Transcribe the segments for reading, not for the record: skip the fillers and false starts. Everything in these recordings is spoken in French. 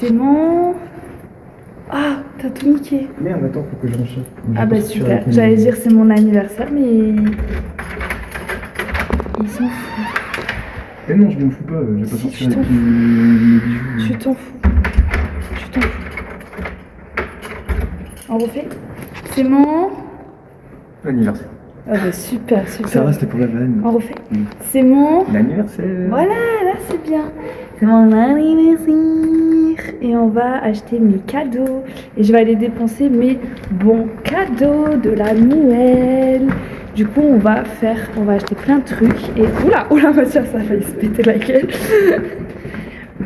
C'est bon. Ah, t'as tout niqué. Merde, attends, faut que je range ça. Ah bah super. J'allais dire c'est mon anniversaire, mais ils s'en foutent. Mais non, je m'en fous pas, j'ai pas Si, sorti tu avec t'en mes bijoux. Tu t'en fous. Tu t'en fous. On refait. C'est mon Anniversaire. Ah bah super, super. Ça va, c'était pour la vanne. On refait. C'est mon L'anniversaire. Voilà, là c'est bien. C'est mon anniversaire. Et on va acheter mes cadeaux. Et je vais aller dépenser mes bons cadeaux de la Noël. Du coup, on va acheter plein de trucs. Et oula, Mathias, ça a failli se péter la gueule.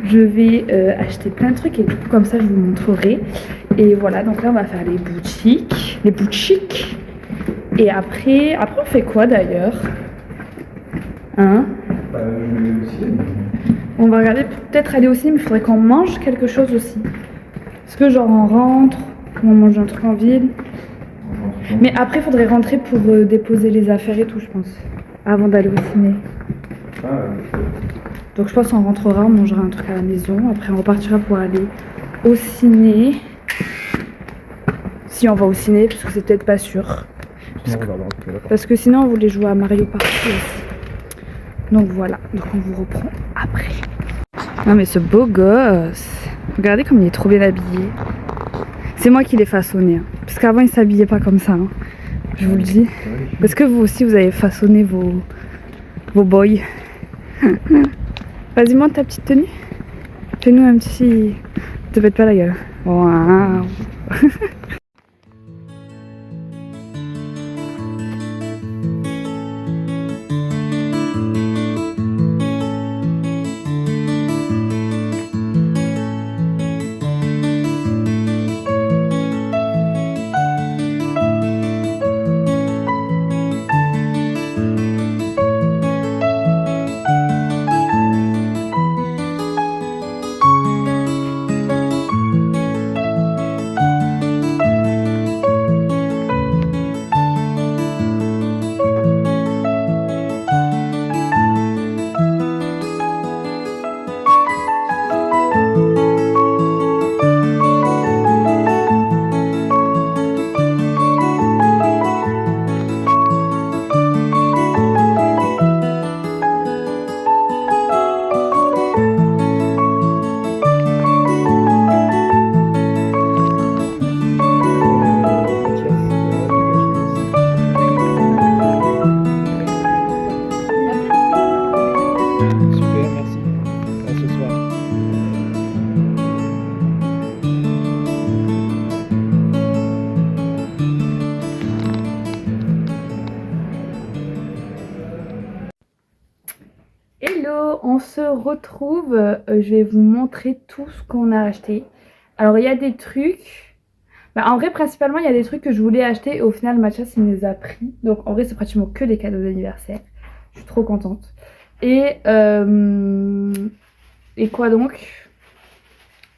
Je vais acheter plein de trucs et du coup, comme ça, je vous montrerai. Et voilà, donc là, on va faire les boutiques. Les boutiques. Et après, on fait quoi d'ailleurs? Hein? Je vais aussi. On va regarder, peut-être aller au cinéma, mais il faudrait qu'on mange quelque chose aussi. Est-ce que genre on rentre, on mange un truc en ville? Mais après, il faudrait rentrer pour déposer les affaires et tout, je pense. Avant d'aller au ciné. Donc je pense qu'on rentrera, on mangera un truc à la maison. Après, on repartira pour aller au ciné. Si on va au ciné, parce que c'est peut-être pas sûr. Parce que sinon, on voulait jouer à Mario Party aussi. Donc voilà, donc on vous reprend après. Non mais ce beau gosse, regardez comme il est trop bien habillé. C'est moi qui l'ai façonné, hein. Parce qu'avant il s'habillait pas comme ça, hein. Je vous le dis. Est-ce que vous aussi vous avez façonné vos boys? Vas-y, monte ta petite tenue. Fais-nous un petit... Te pète pas la gueule. Waouh. Hello, on se retrouve. Je vais vous montrer tout ce qu'on a acheté. Alors, il y a des trucs. En vrai, principalement, il y a des trucs que je voulais acheter et au final, Mathias, il me les a pris. Donc, en vrai, c'est pratiquement que des cadeaux d'anniversaire. Je suis trop contente. Et quoi donc?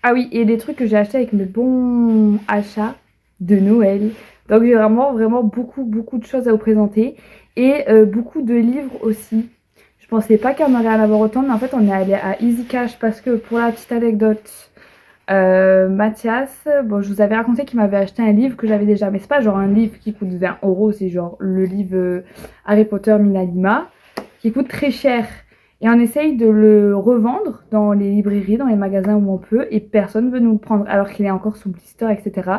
Ah oui, et des trucs que j'ai achetés avec mes bons achats de Noël. Donc, j'ai vraiment beaucoup de choses à vous présenter. Et beaucoup de livres aussi. Je pensais pas qu'on aurait à en avoir autant, mais en fait, on est allé à Easy Cash parce que, pour la petite anecdote, Mathias, bon, je vous avais raconté qu'il m'avait acheté un livre que j'avais déjà, mais c'est pas genre un livre qui coûte 20 €, c'est genre le livre Harry Potter Minalima, qui coûte très cher. Et on essaye de le revendre dans les librairies, dans les magasins où on peut, et personne veut nous le prendre, alors qu'il est encore sous blister, etc.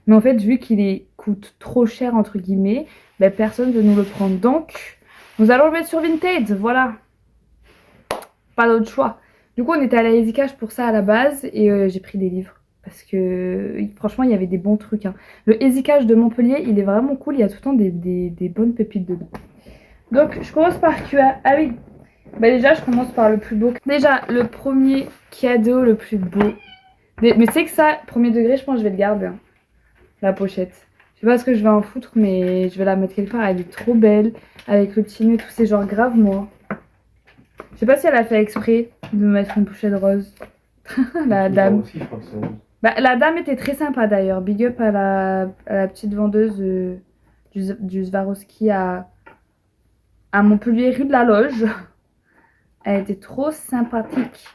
Mais en fait, vu qu'il coûte trop cher, entre guillemets, ben, personne veut nous le prendre. Donc, nous allons le mettre sur Vinted, voilà. Pas d'autre choix. Du coup, on était allé à Easy Cash pour ça à la base et j'ai pris des livres. Parce que franchement, il y avait des bons trucs, hein. Le Easy Cash de Montpellier, il est vraiment cool. Il y a tout le temps des bonnes pépites dedans. Donc, je commence par QA. Ah oui, bah déjà, je commence par le plus beau. Déjà, le premier cadeau le plus beau. Mais tu sais que ça, premier degré, je pense que je vais le garder, hein, la pochette. Je sais pas ce que je vais en foutre, mais je vais la mettre quelque part. Elle est trop belle. Avec le petit nœud et tout, c'est genre grave moi. Je sais pas si elle a fait exprès de mettre une pochette rose. La dame. Aussi, je crois que c'est rose. Bah, la dame était très sympa d'ailleurs. Big up à la petite vendeuse du Swarovski à Montpellier, rue de la Loge. Elle était trop sympathique.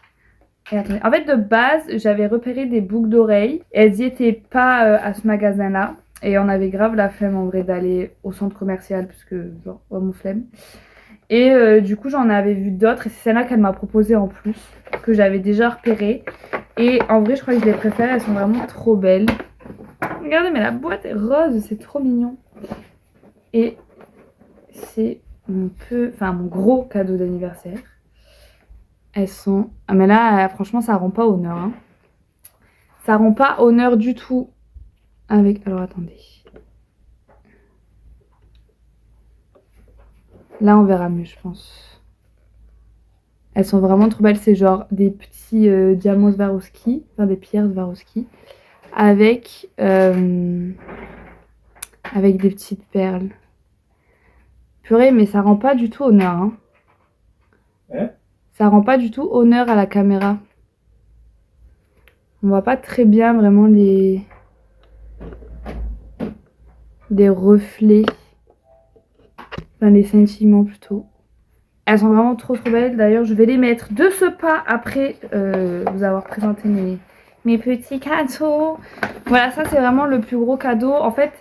Et attendez. En fait, de base, j'avais repéré des boucles d'oreilles. Elles y étaient pas à ce magasin-là. Et on avait grave la flemme en vrai d'aller au centre commercial, parce que genre, oh mon flemme. Et du coup, j'en avais vu d'autres. Et c'est celle-là qu'elle m'a proposé en plus, que j'avais déjà repéré. Et en vrai, je crois que je les préfère. Elles sont vraiment trop belles. Regardez, mais la boîte est rose, c'est trop mignon. Et c'est mon gros cadeau d'anniversaire. Elles sont... Ah mais là, franchement, ça rend pas honneur. Hein. Ça rend pas honneur du tout avec... Alors, attendez. Là, on verra mieux, je pense. Elles sont vraiment trop belles. C'est genre des petits diamants Swarovski. Enfin, des pierres Swarovski. Avec des petites perles. Purée, mais ça rend pas du tout honneur. Hein. Ça rend pas du tout honneur à la caméra. On voit pas très bien vraiment les reflets. Enfin, les sentiments plutôt. Elles sont vraiment trop belles. D'ailleurs, je vais les mettre de ce pas après vous avoir présenté mes petits cadeaux. Voilà, ça c'est vraiment le plus gros cadeau. En fait,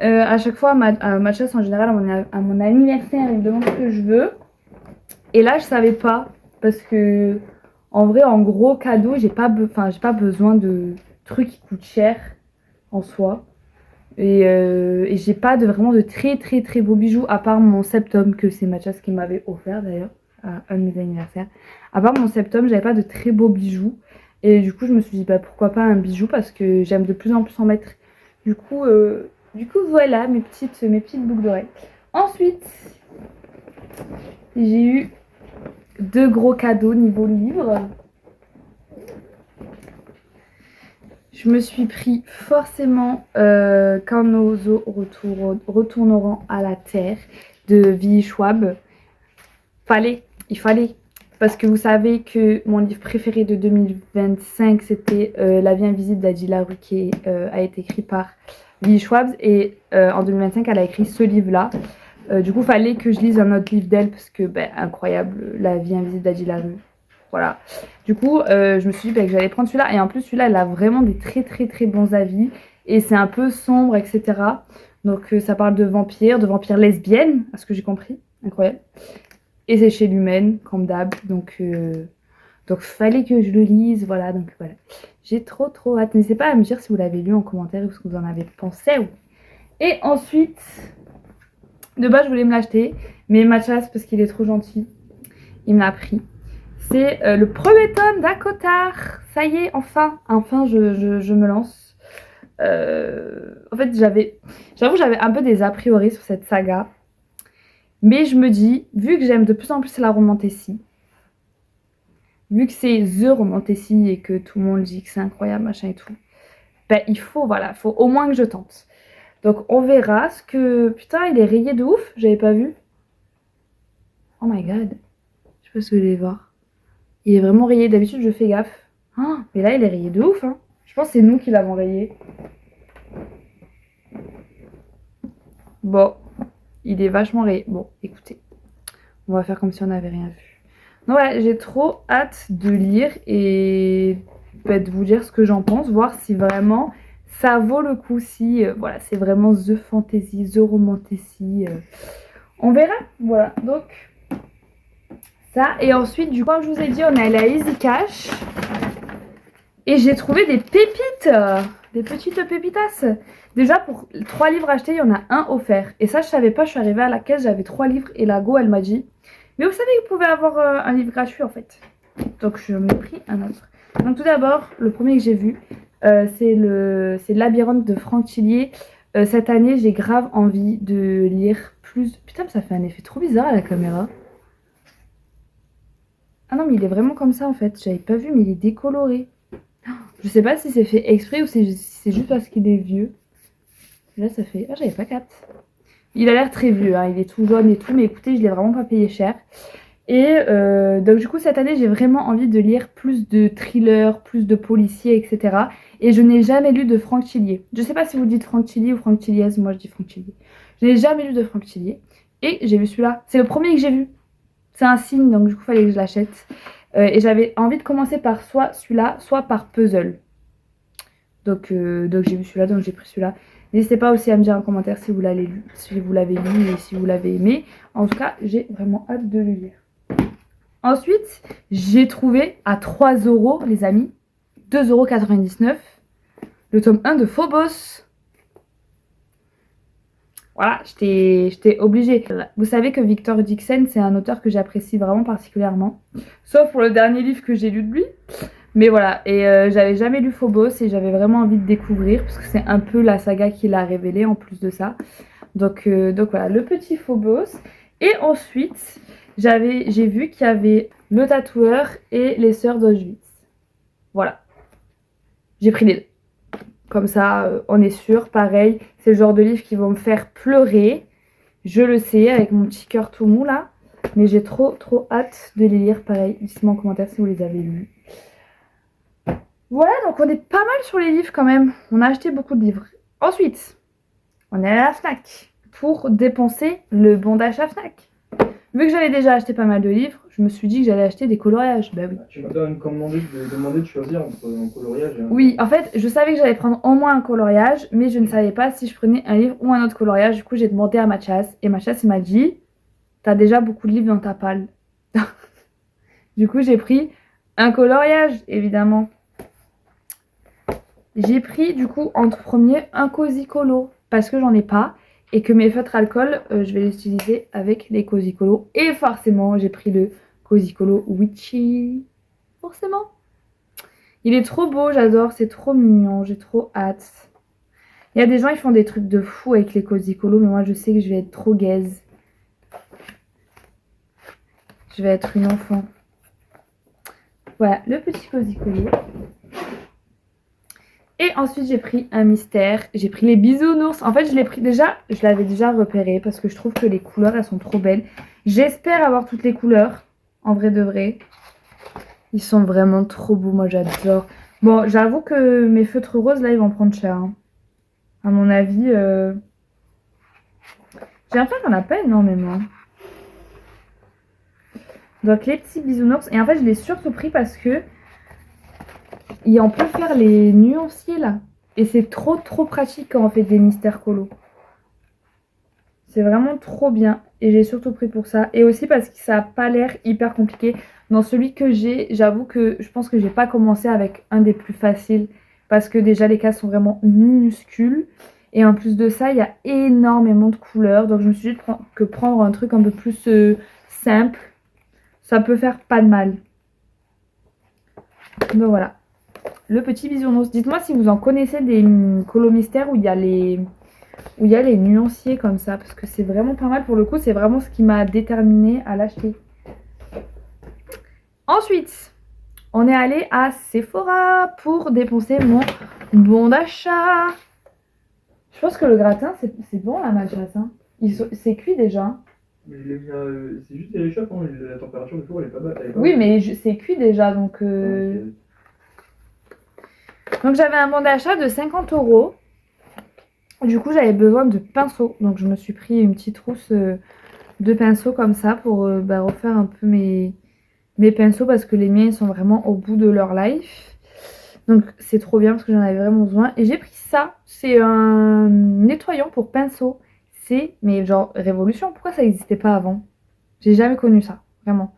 à chaque fois, à ma chasse en général, à mon anniversaire, ils me demandent ce que je veux. Et là, je savais pas. Parce que, en vrai, en gros cadeau, j'ai pas besoin de trucs qui coûtent cher en soi. Et j'ai pas vraiment de très très très beaux bijoux, à part mon septum, que c'est Mathias qui m'avait offert d'ailleurs, à un de mes anniversaires. À part mon septum, j'avais pas de très beaux bijoux. Et du coup, je me suis dit, bah pourquoi pas un bijou, parce que j'aime de plus en plus en mettre. Du coup, voilà mes petites boucles d'oreilles. Ensuite, j'ai eu 2 gros cadeaux niveau livre. Je me suis pris forcément Quand nos os retourneront à la terre de Willy Schwab. Il fallait. Parce que vous savez que mon livre préféré de 2025, c'était La vie invisible d'Adi Larue, qui a été écrit par Willy Schwab. Et en 2025, elle a écrit ce livre-là. Du coup, il fallait que je lise un autre livre d'elle, parce que, incroyable, La vie invisible d'Adi Larue. Voilà. Du coup, je me suis dit que j'allais prendre celui-là. Et en plus, celui-là, elle a vraiment des très très très bons avis. Et c'est un peu sombre, etc. Donc, ça parle de vampires lesbiennes, à ce que j'ai compris. Incroyable. Et c'est chez Lumen, comme d'hab. Donc, fallait que je le lise. Voilà, donc voilà. J'ai trop hâte. N'hésitez pas à me dire si vous l'avez lu en commentaire ou ce que vous en avez pensé. Et ensuite, de base, je voulais me l'acheter. Mais Mathias, parce qu'il est trop gentil, il me l'a pris. C'est le premier tome d'Akotar. Ça y est, enfin, je me lance. En fait, j'avoue, j'avais un peu des a priori sur cette saga. Mais je me dis, vu que j'aime de plus en plus la romantécie, vu que c'est The romantécie et que tout le monde dit que c'est incroyable, machin et tout, il faut au moins que je tente. Donc, on verra ce que... Putain, il est rayé de ouf, j'avais pas vu. Oh my god. Je sais pas si vous allez voir. Il est vraiment rayé. D'habitude, je fais gaffe. Oh, mais là, il est rayé de ouf. Hein. Je pense que c'est nous qui l'avons rayé. Bon, il est vachement rayé. Bon, écoutez. On va faire comme si on n'avait rien vu. Donc voilà, j'ai trop hâte de lire et de vous dire ce que j'en pense. Voir si vraiment ça vaut le coup. Si voilà, c'est vraiment The Fantasy, The Romantasy. On verra. Voilà, donc... Ça, et ensuite, du coup, comme je vous ai dit, on est allé à Easy Cash. Et j'ai trouvé des pépites. Des petites pépitas. Déjà, pour 3 livres achetés, il y en a un offert. Et ça, je savais pas. Je suis arrivée à la caisse, j'avais 3 livres. Et la go, elle m'a dit, mais vous savez que vous pouvez avoir un livre gratuit, en fait. Donc, je m'ai pris un autre. Donc, tout d'abord, le premier que j'ai vu, c'est Labyrinthe de Franck Tillier. Cette année, j'ai grave envie de lire plus... Putain, ça fait un effet trop bizarre à la caméra. Ah non, mais il est vraiment comme ça en fait. J'avais pas vu, mais il est décoloré. Je sais pas si c'est fait exprès ou si c'est juste parce qu'il est vieux. Là, ça fait... Ah, j'avais pas capté. Il a l'air très vieux, hein. Il est tout jaune et tout. Mais écoutez, je l'ai vraiment pas payé cher. Et donc du coup, cette année, j'ai vraiment envie de lire plus de thrillers, plus de policiers, etc. Et je n'ai jamais lu de Franck Tillier. Je sais pas si vous dites Franck Tillier ou Franck Tilliez. Moi, je dis Franck Tillier. Je n'ai jamais lu de Franck Tillier. Et j'ai vu celui-là. C'est le premier que j'ai vu. C'est un signe, donc du coup, il fallait que je l'achète. Et j'avais envie de commencer par soit celui-là, soit par puzzle. Donc j'ai vu celui-là, donc j'ai pris celui-là. N'hésitez pas aussi à me dire en commentaire si vous l'avez lu, et si vous l'avez aimé. En tout cas, j'ai vraiment hâte de le lire. Ensuite, j'ai trouvé à 3 € les amis, 2,99 € le tome 1 de Phobos. Voilà, j'étais obligée. Vous savez que Victor Dixon, c'est un auteur que j'apprécie vraiment particulièrement. Sauf pour le dernier livre que j'ai lu de lui. Mais voilà, et j'avais jamais lu Phobos et j'avais vraiment envie de découvrir parce que c'est un peu la saga qu'il a révélée en plus de ça. Donc voilà, le petit Phobos. Et ensuite, j'ai vu qu'il y avait Le Tatoueur et Les Sœurs d'Auschwitz. Voilà. J'ai pris les deux. Comme ça, on est sûr. Pareil, c'est le genre de livre qui vont me faire pleurer. Je le sais, avec mon petit cœur tout mou là. Mais j'ai trop hâte de les lire. Pareil, dites-moi en commentaire si vous les avez lus. Voilà, donc on est pas mal sur les livres quand même. On a acheté beaucoup de livres. Ensuite, on est à la Fnac pour dépenser le bon d'achat Fnac. Vu que j'avais déjà acheté pas mal de livres, je me suis dit que j'allais acheter des coloriages. Bah oui. Tu m'as demandé de choisir entre un coloriage et un... Oui, en fait, je savais que j'allais prendre au moins un coloriage, mais je ne savais pas si je prenais un livre ou un autre coloriage. Du coup, j'ai demandé à Mathias, et Mathias il m'a dit t'as déjà beaucoup de livres dans ta palle. Du coup, j'ai pris un coloriage, évidemment. J'ai pris du coup entre premier un Cozy Colo parce que j'en ai pas et que mes feutres alcool, je vais les utiliser avec les Cozy Colo. Et forcément, j'ai pris le Cozy Colo Witchy. Forcément. Il est trop beau, j'adore, c'est trop mignon, j'ai trop hâte. Il y a des gens, ils font des trucs de fou avec les Cozy Colo, mais moi je sais que je vais être trop gaze. Je vais être une enfant. Voilà, le petit Cozy Colo. Et ensuite, j'ai pris un mystère. J'ai pris les bisounours. En fait, je l'avais déjà repéré parce que je trouve que les couleurs, elles sont trop belles. J'espère avoir toutes les couleurs, en vrai de vrai. Ils sont vraiment trop beaux, moi j'adore. Bon, j'avoue que mes feutres roses, là, ils vont prendre cher. Hein. À mon avis, j'ai l'impression qu'il n'y en a pas énormément. Donc, les petits bisounours. Et en fait, je l'ai surtout pris parce que et on peut faire les nuanciers là. Et c'est trop pratique quand on fait des mystères colo. C'est vraiment trop bien. Et j'ai surtout pris pour ça. Et aussi parce que ça n'a pas l'air hyper compliqué. Dans celui que j'ai, j'avoue que je pense que j'ai pas commencé avec un des plus faciles. Parce que déjà les cases sont vraiment minuscules. Et en plus de ça, il y a énormément de couleurs. Donc je me suis dit que prendre un truc un peu plus simple, ça peut faire pas de mal. Donc voilà. Le petit bisounours. Dites-moi si vous en connaissez des colos mystères où il y a les nuanciers comme ça. Parce que c'est vraiment pas mal pour le coup. C'est vraiment ce qui m'a déterminée à l'acheter. Ensuite, on est allé à Sephora pour dépenser mon bon d'achat. Je pense que le gratin, c'est bon la Mathias. Hein. C'est cuit déjà. Mais c'est juste les réchauffes, hein. La température du four elle est pas basse. Oui, mais c'est cuit déjà. Donc j'avais un bon d'achat de 50 €. Du coup, j'avais besoin de pinceaux. Donc je me suis pris une petite trousse de pinceaux comme ça pour refaire un peu mes pinceaux parce que les miens ils sont vraiment au bout de leur life. Donc c'est trop bien parce que j'en avais vraiment besoin. Et j'ai pris ça. C'est un nettoyant pour pinceaux. Mais genre révolution. Pourquoi ça n'existait pas avant? J'ai jamais connu ça. Vraiment.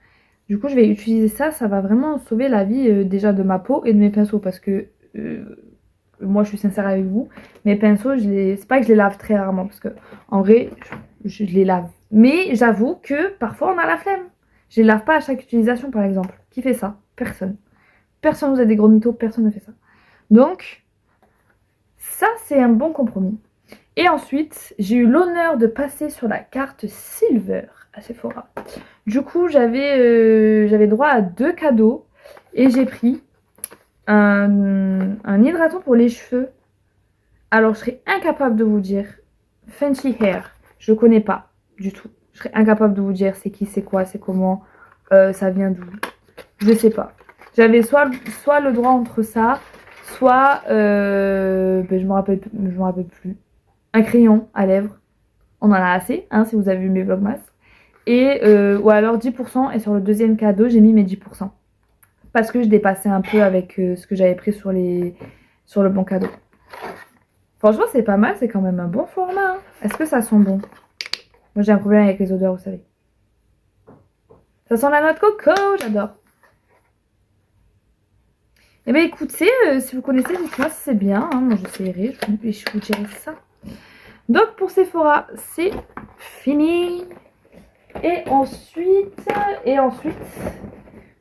Du coup, je vais utiliser ça. Ça va vraiment sauver la vie déjà de ma peau et de mes pinceaux parce que moi je suis sincère avec vous, mes pinceaux c'est pas que je les lave très rarement parce que en vrai je les lave, mais j'avoue que parfois on a la flemme, je les lave pas à chaque utilisation par exemple. Qui fait ça? Personne. Vous a des gros mythos, personne ne fait ça. Donc ça c'est un bon compromis. Et ensuite j'ai eu l'honneur de passer sur la carte Silver à Sephora. Du coup j'avais droit à 2 cadeaux et j'ai pris un hydratant pour les cheveux. Alors, je serais incapable de vous dire. Fancy Hair, je connais pas du tout. Je serais incapable de vous dire c'est qui, c'est quoi, c'est comment, ça vient d'où. Je sais pas. J'avais soit le droit entre ça, soit, je me rappelle plus. Un crayon à lèvres. On en a assez, hein, si vous avez vu mes vlogmas. Et, ou alors 10%. Et sur le deuxième cadeau, j'ai mis mes 10%. parce que je dépassais un peu avec ce que j'avais pris sur le bon cadeau. Franchement, c'est pas mal, c'est quand même un bon format. Hein. Est-ce que ça sent bon? Moi, j'ai un problème avec les odeurs, vous savez. Ça sent la noix de coco, j'adore. Eh bien, écoutez, si vous connaissez, dites-moi si c'est bien. Hein. Moi, j'essaierai, je vous dirai ça. Donc, pour Sephora, c'est fini. Et ensuite,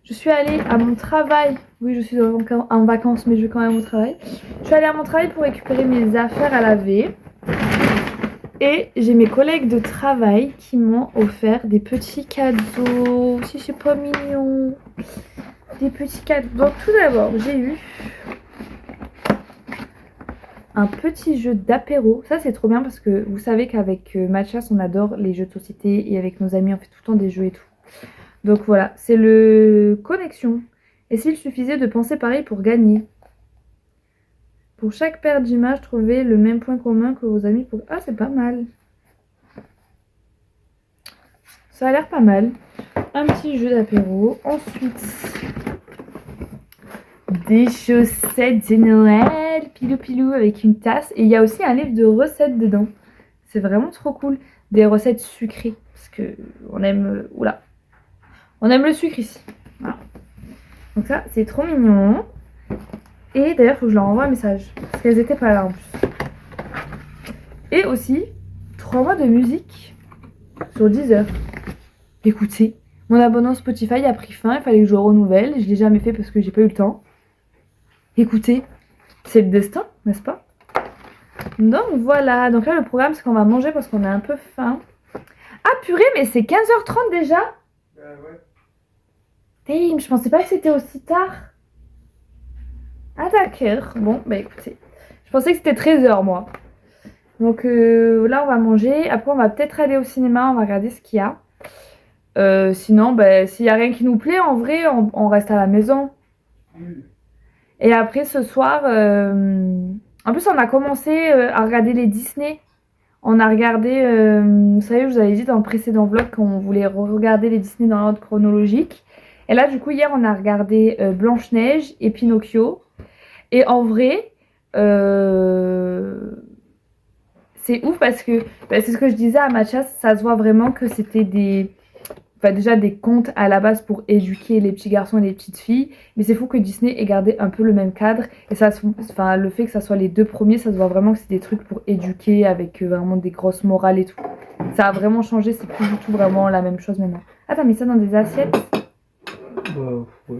je suis allée à mon travail. Oui, je suis en vacances, mais je vais quand même au travail. Je suis allée à mon travail pour récupérer mes affaires à laver. Et j'ai mes collègues de travail qui m'ont offert des petits cadeaux. Si c'est pas mignon. Des petits cadeaux. Donc tout d'abord, j'ai eu un petit jeu d'apéro. Ça, c'est trop bien parce que vous savez qu'avec Mathias, on adore les jeux de société. Et avec nos amis, on fait tout le temps des jeux et tout. Donc voilà, c'est le Connexion. Et s'il suffisait de penser pareil pour gagner? Pour chaque paire d'images, trouvez le même point commun que vos amis pour... Ah, c'est pas mal. Ça a l'air pas mal. Un petit jeu d'apéro. Ensuite, des chaussettes de Noël. Pilou pilou avec une tasse. Et il y a aussi un livre de recettes dedans. C'est vraiment trop cool. Des recettes sucrées. Parce que on aime... Oula. On aime le sucre ici. Voilà. Donc ça, c'est trop mignon. Et d'ailleurs, il faut que je leur envoie un message. Parce qu'elles étaient pas là en plus. Et aussi, 3 mois de musique sur Deezer. Écoutez, mon abonnement Spotify a pris fin. Il fallait que je le renouvelle. Je l'ai jamais fait parce que j'ai pas eu le temps. Écoutez, c'est le destin, n'est-ce pas? Donc voilà. Donc là, le programme, c'est qu'on va manger parce qu'on a un peu faim. Ah purée, mais c'est 15h30 déjà? Ouais. Damn, je pensais pas que c'était aussi tard. Ah d'accord. Bon, bah écoutez. Je pensais que c'était 13h moi. Donc là, on va manger. Après, on va peut-être aller au cinéma. On va regarder ce qu'il y a. Sinon, bah, s'il n'y a rien qui nous plaît, en vrai, on reste à la maison. Et après, ce soir... En plus, on a commencé à regarder les Disney. On a regardé... vous savez, je vous avais dit dans le précédent vlog qu'on voulait regarder les Disney dans l'ordre chronologique. Et là, du coup, hier, on a regardé Blanche-Neige et Pinocchio. Et en vrai... c'est ouf parce que bah, c'est ce que je disais à Mathias, ça se voit vraiment que c'était déjà des contes à la base pour éduquer les petits garçons et les petites filles, mais c'est fou que Disney ait gardé un peu le même cadre et le fait que ça soit les 2 premiers, ça se voit vraiment que c'est des trucs pour éduquer avec vraiment des grosses morales et tout. Ça a vraiment changé, c'est plus du tout vraiment la même chose maintenant. Ah, t'as mis ça dans des assiettes? Ouais.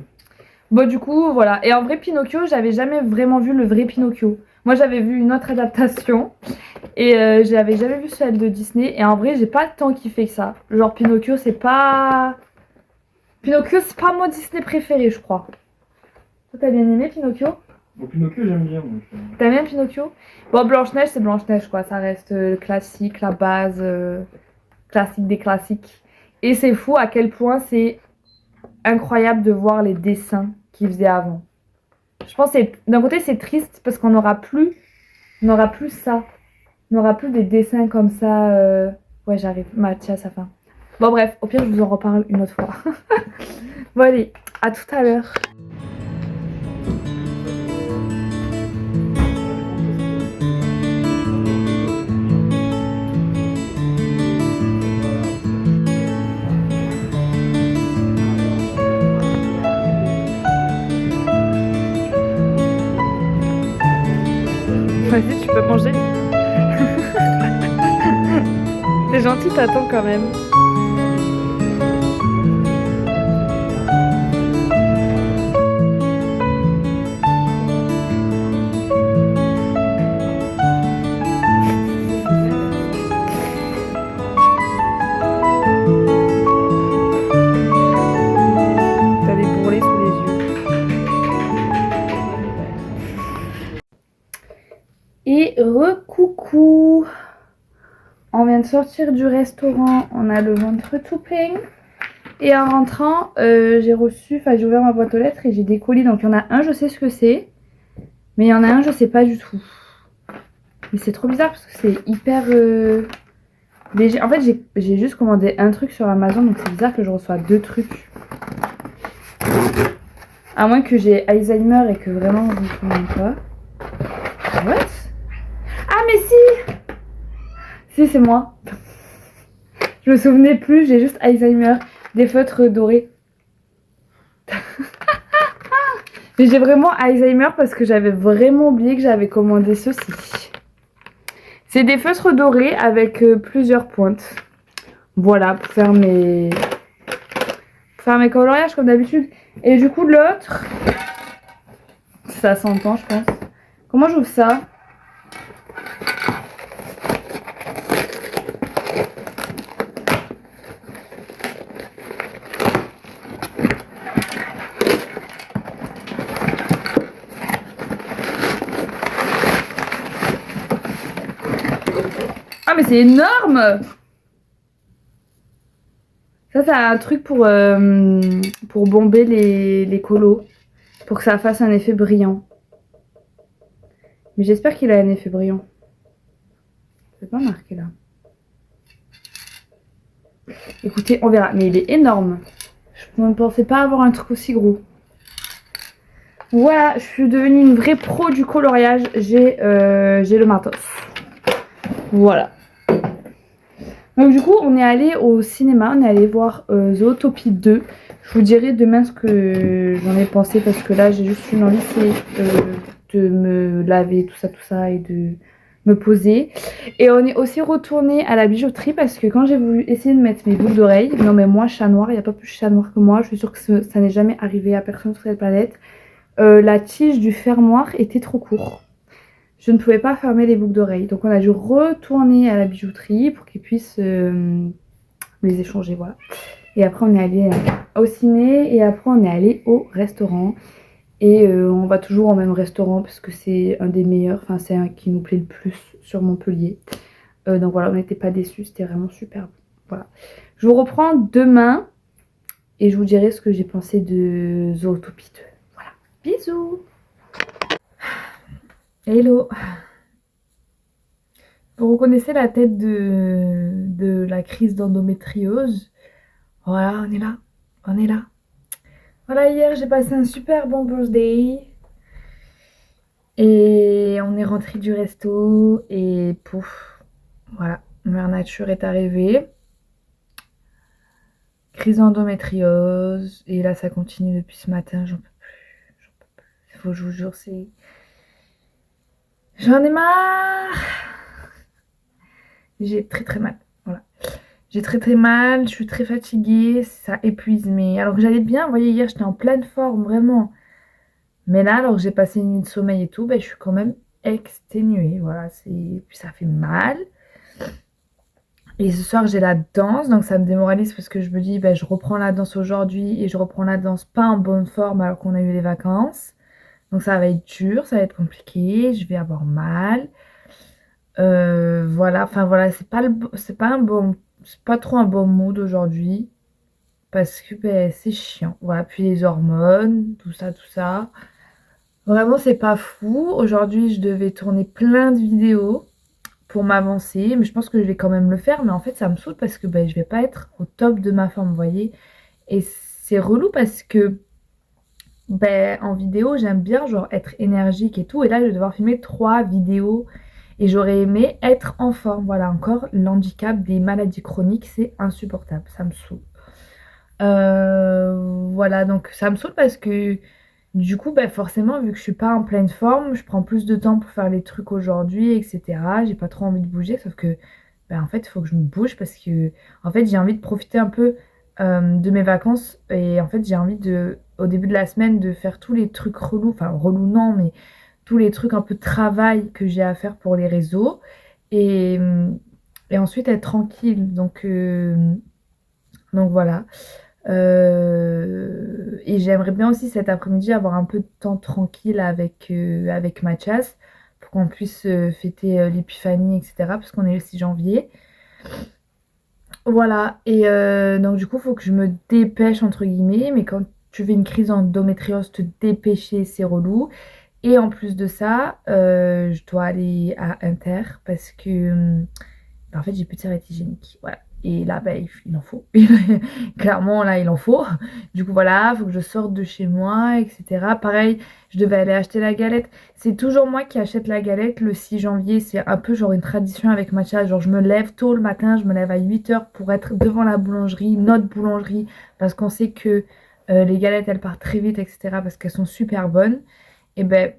Bon, du coup, voilà. Et en vrai, Pinocchio, j'avais jamais vraiment vu le vrai Pinocchio. Moi, j'avais vu une autre adaptation et j'avais jamais vu celle de Disney. Et en vrai, j'ai pas tant kiffé que ça. Genre, Pinocchio, c'est pas mon Disney préféré, je crois. Toi, t'as bien aimé Pinocchio? Bon, Pinocchio, j'aime bien. Moi. T'aimes bien Pinocchio? Bon, Blanche-Neige, c'est Blanche-Neige, quoi. Ça reste classique, la base, classique des classiques. Et c'est fou à quel point c'est incroyable de voir les dessins qu'ils faisaient avant. Je pense que d'un côté c'est triste parce qu'on n'aura plus ça. On n'aura plus des dessins comme ça. Ouais, j'arrive. Mathias, ça fin. Bon bref, au pire je vous en reparle une autre fois. Bon allez, à tout à l'heure. Vas-y, tu peux manger. C'est gentil, t'attends quand même. T'as des bourrelets sous les yeux. Et recoucou. On vient de sortir du restaurant, on a le ventre tout plein. Et en rentrant, j'ai ouvert ma boîte aux lettres et j'ai des colis. Donc il y en a un, je sais ce que c'est. Mais il y en a un, je sais pas du tout. Mais c'est trop bizarre parce que c'est hyper léger. En fait, j'ai juste commandé un truc sur Amazon. Donc c'est bizarre que je reçois 2 trucs. À moins que j'ai Alzheimer et que vraiment je ne me souviens pas. What? Ah mais si! Si, c'est moi. Je me souvenais plus, j'ai juste Alzheimer. Des feutres dorés. Mais j'ai vraiment Alzheimer parce que j'avais vraiment oublié que j'avais commandé ceci. C'est des feutres dorés avec plusieurs pointes. Voilà, pour faire mes coloriages comme d'habitude. Et du coup, l'autre, ça s'entend, je pense. Comment j'ouvre ça? Ah, mais c'est énorme! Ça, c'est un truc pour bomber les colos. Pour que ça fasse un effet brillant. Mais j'espère qu'il a un effet brillant. C'est pas marqué là. Écoutez, on verra. Mais il est énorme. Je ne pensais pas avoir un truc aussi gros. Voilà, je suis devenue une vraie pro du coloriage. J'ai le matos. Voilà. Donc du coup, on est allé au cinéma. On est allé voir Zootopie 2. Je vous dirai demain ce que j'en ai pensé. Parce que là, j'ai juste une envie, c'est de me laver, tout ça. Et de me poser. Et on est aussi retourné à la bijouterie. Parce que quand j'ai voulu essayer de mettre mes boucles d'oreilles. Non mais moi, chat noir, il n'y a pas plus chat noir que moi. Je suis sûre que ça n'est jamais arrivé à personne sur cette planète. La tige du fermoir était trop court. Je ne pouvais pas fermer les boucles d'oreilles. Donc on a dû retourner à la bijouterie pour qu'ils puissent les échanger. Voilà. Et après on est allé au ciné et après on est allé au restaurant. Et on va toujours au même restaurant parce que c'est un des meilleurs. Enfin c'est un qui nous plaît le plus sur Montpellier. Donc voilà, on n'était pas déçus. C'était vraiment super bon. Voilà. Je vous reprends demain et je vous dirai ce que j'ai pensé de Zootopie 2. Voilà. Bisous! Hello! Vous reconnaissez la tête de la crise d'endométriose? Voilà, on est là. On est là. Voilà, hier j'ai passé un super bon birthday. Et on est rentré du resto et pouf. Voilà, Mère Nature est arrivée. Crise d'endométriose. Et là ça continue depuis ce matin, j'en peux plus. J'en peux plus. Faut que je vous jure, c'est... J'en ai marre! J'ai très mal. Voilà. J'ai très mal, je suis très fatiguée, ça épuise. Mais alors que j'allais bien, vous voyez, hier j'étais en pleine forme, vraiment. Mais là, alors que j'ai passé une nuit de sommeil et tout, ben, je suis quand même exténuée. Voilà, puis ça fait mal. Et ce soir, j'ai la danse, donc ça me démoralise parce que je me dis, ben, je reprends la danse aujourd'hui et je reprends la danse pas en bonne forme alors qu'on a eu les vacances. Donc ça va être dur, ça va être compliqué, je vais avoir mal. Voilà, enfin voilà, c'est pas trop un bon mood aujourd'hui parce que ben, c'est chiant. Voilà, puis les hormones, tout ça. Vraiment, c'est pas fou. Aujourd'hui, je devais tourner plein de vidéos pour m'avancer, mais je pense que je vais quand même le faire. Mais en fait, ça me saoule parce que ben, je vais pas être au top de ma forme, vous voyez. Et c'est relou parce que ben, en vidéo, j'aime bien genre être énergique et tout. Et là, je vais devoir filmer 3 vidéos. Et j'aurais aimé être en forme. Voilà, encore l'handicap des maladies chroniques, c'est insupportable. Ça me saoule. Voilà, donc ça me saoule parce que du coup, bah forcément, vu que je suis pas en pleine forme, je prends plus de temps pour faire les trucs aujourd'hui, etc. J'ai pas trop envie de bouger, sauf que bah, en fait, il faut que je me bouge parce que en fait, j'ai envie de profiter un peu de mes vacances et en fait, j'ai envie au début de la semaine, de faire tous les trucs relous, enfin relous non, mais tous les trucs un peu de travail que j'ai à faire pour les réseaux et, et ensuite être tranquille. Donc voilà. Et j'aimerais bien aussi cet après-midi avoir un peu de temps tranquille avec Mathias pour qu'on puisse fêter l'épiphanie, etc. Parce qu'on est le 6 janvier. Voilà, et donc du coup, il faut que je me dépêche, entre guillemets. Mais quand tu fais une crise d'endométriose, te dépêcher, c'est relou. Et en plus de ça, je dois aller à Inter parce que en fait, j'ai plus de serviette hygiénique. Voilà. Et là, ben, il en faut. Clairement, là, il en faut. Du coup, voilà, il faut que je sorte de chez moi, etc. Pareil, je devais aller acheter la galette. C'est toujours moi qui achète la galette le 6 janvier. C'est un peu genre une tradition avec Matcha. Genre, je me lève tôt le matin, je me lève à 8 h pour être devant la boulangerie, notre boulangerie, parce qu'on sait que les galettes, elles partent très vite, etc. parce qu'elles sont super bonnes. Et ben,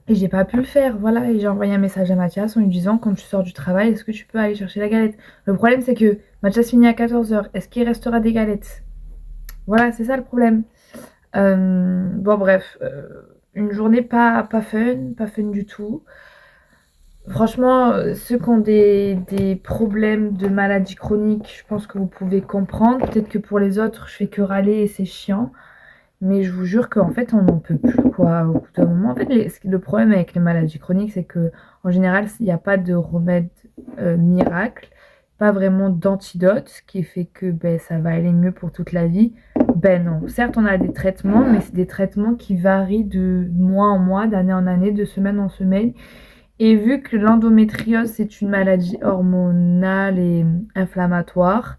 et j'ai pas pu le faire, voilà. Et j'ai envoyé un message à Mathias en lui disant, quand tu sors du travail, est-ce que tu peux aller chercher la galette? Le problème, c'est que Mathias finit à 14 h. Est-ce qu'il restera des galettes? Voilà, c'est ça le problème. Bon, bref, une journée pas fun, pas fun du tout. Franchement, ceux qui ont des problèmes de maladies chroniques, je pense que vous pouvez comprendre. Peut-être que pour les autres, je fais que râler et c'est chiant. Mais je vous jure qu'en fait, on n'en peut plus, quoi. Au bout d'un moment, en fait, le problème avec les maladies chroniques, c'est que en général, il n'y a pas de remède miracle, pas vraiment d'antidote, ce qui fait que ben, ça va aller mieux pour toute la vie. Ben non. Certes, on a des traitements, mais c'est des traitements qui varient de mois en mois, d'année en année, de semaine en semaine. Et vu que l'endométriose, c'est une maladie hormonale et inflammatoire,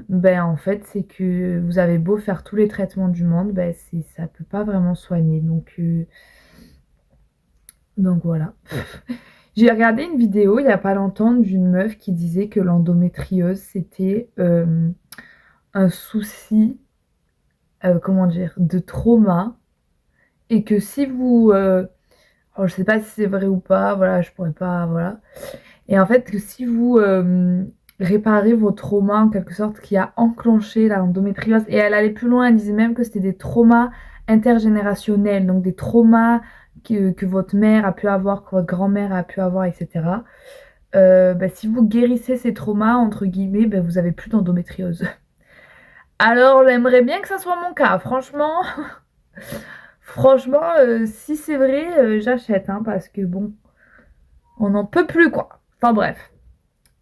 ben en fait, c'est que vous avez beau faire tous les traitements du monde, ben ça peut pas vraiment soigner. Donc voilà. J'ai regardé une vidéo il y a pas longtemps d'une meuf qui disait que l'endométriose c'était un souci, comment dire, de trauma et que si vous, alors je sais pas si c'est vrai ou pas, voilà, je pourrais pas, voilà. Et en fait, que si vous réparez vos traumas, en quelque sorte, qui a enclenché l'endométriose, et elle allait plus loin, elle disait même que c'était des traumas intergénérationnels, donc des traumas que votre mère a pu avoir, que votre grand-mère a pu avoir, etc. Bah, si vous guérissez ces traumas, entre guillemets, bah, vous avez plus d'endométriose. Alors, j'aimerais bien que ça soit mon cas, franchement. Franchement, si c'est vrai, j'achète, hein, parce que bon, on n'en peut plus, quoi. Enfin bref.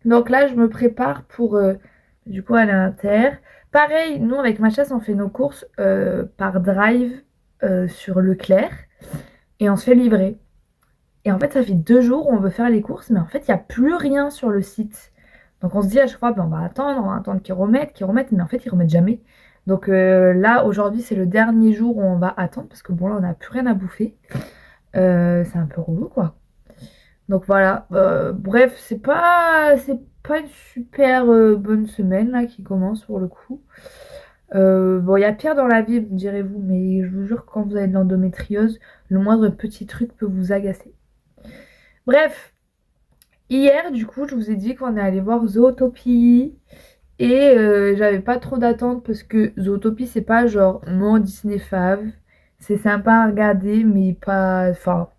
Donc là, je me prépare pour du coup aller à l'Inter. Pareil, nous avec ma chasse, on fait nos courses par drive sur Leclerc et on se fait livrer. Et en fait, ça fait 2 jours où on veut faire les courses, mais en fait, il n'y a plus rien sur le site. Donc on se dit à chaque fois, ben, on va attendre qu'ils remettent, mais en fait, ils remettent jamais. Donc là, aujourd'hui, c'est le dernier jour où on va attendre parce que bon, là, on n'a plus rien à bouffer. C'est un peu relou, quoi. Donc voilà, bref, c'est pas une super bonne semaine là qui commence pour le coup. Bon, il y a pire dans la vie, me direz-vous, mais je vous jure que quand vous avez de l'endométriose, le moindre petit truc peut vous agacer. Bref, hier, du coup, je vous ai dit qu'on est allé voir Zootopie et j'avais pas trop d'attente parce que Zootopie, c'est pas genre mon Disney fave. C'est sympa à regarder, mais pas. Enfin,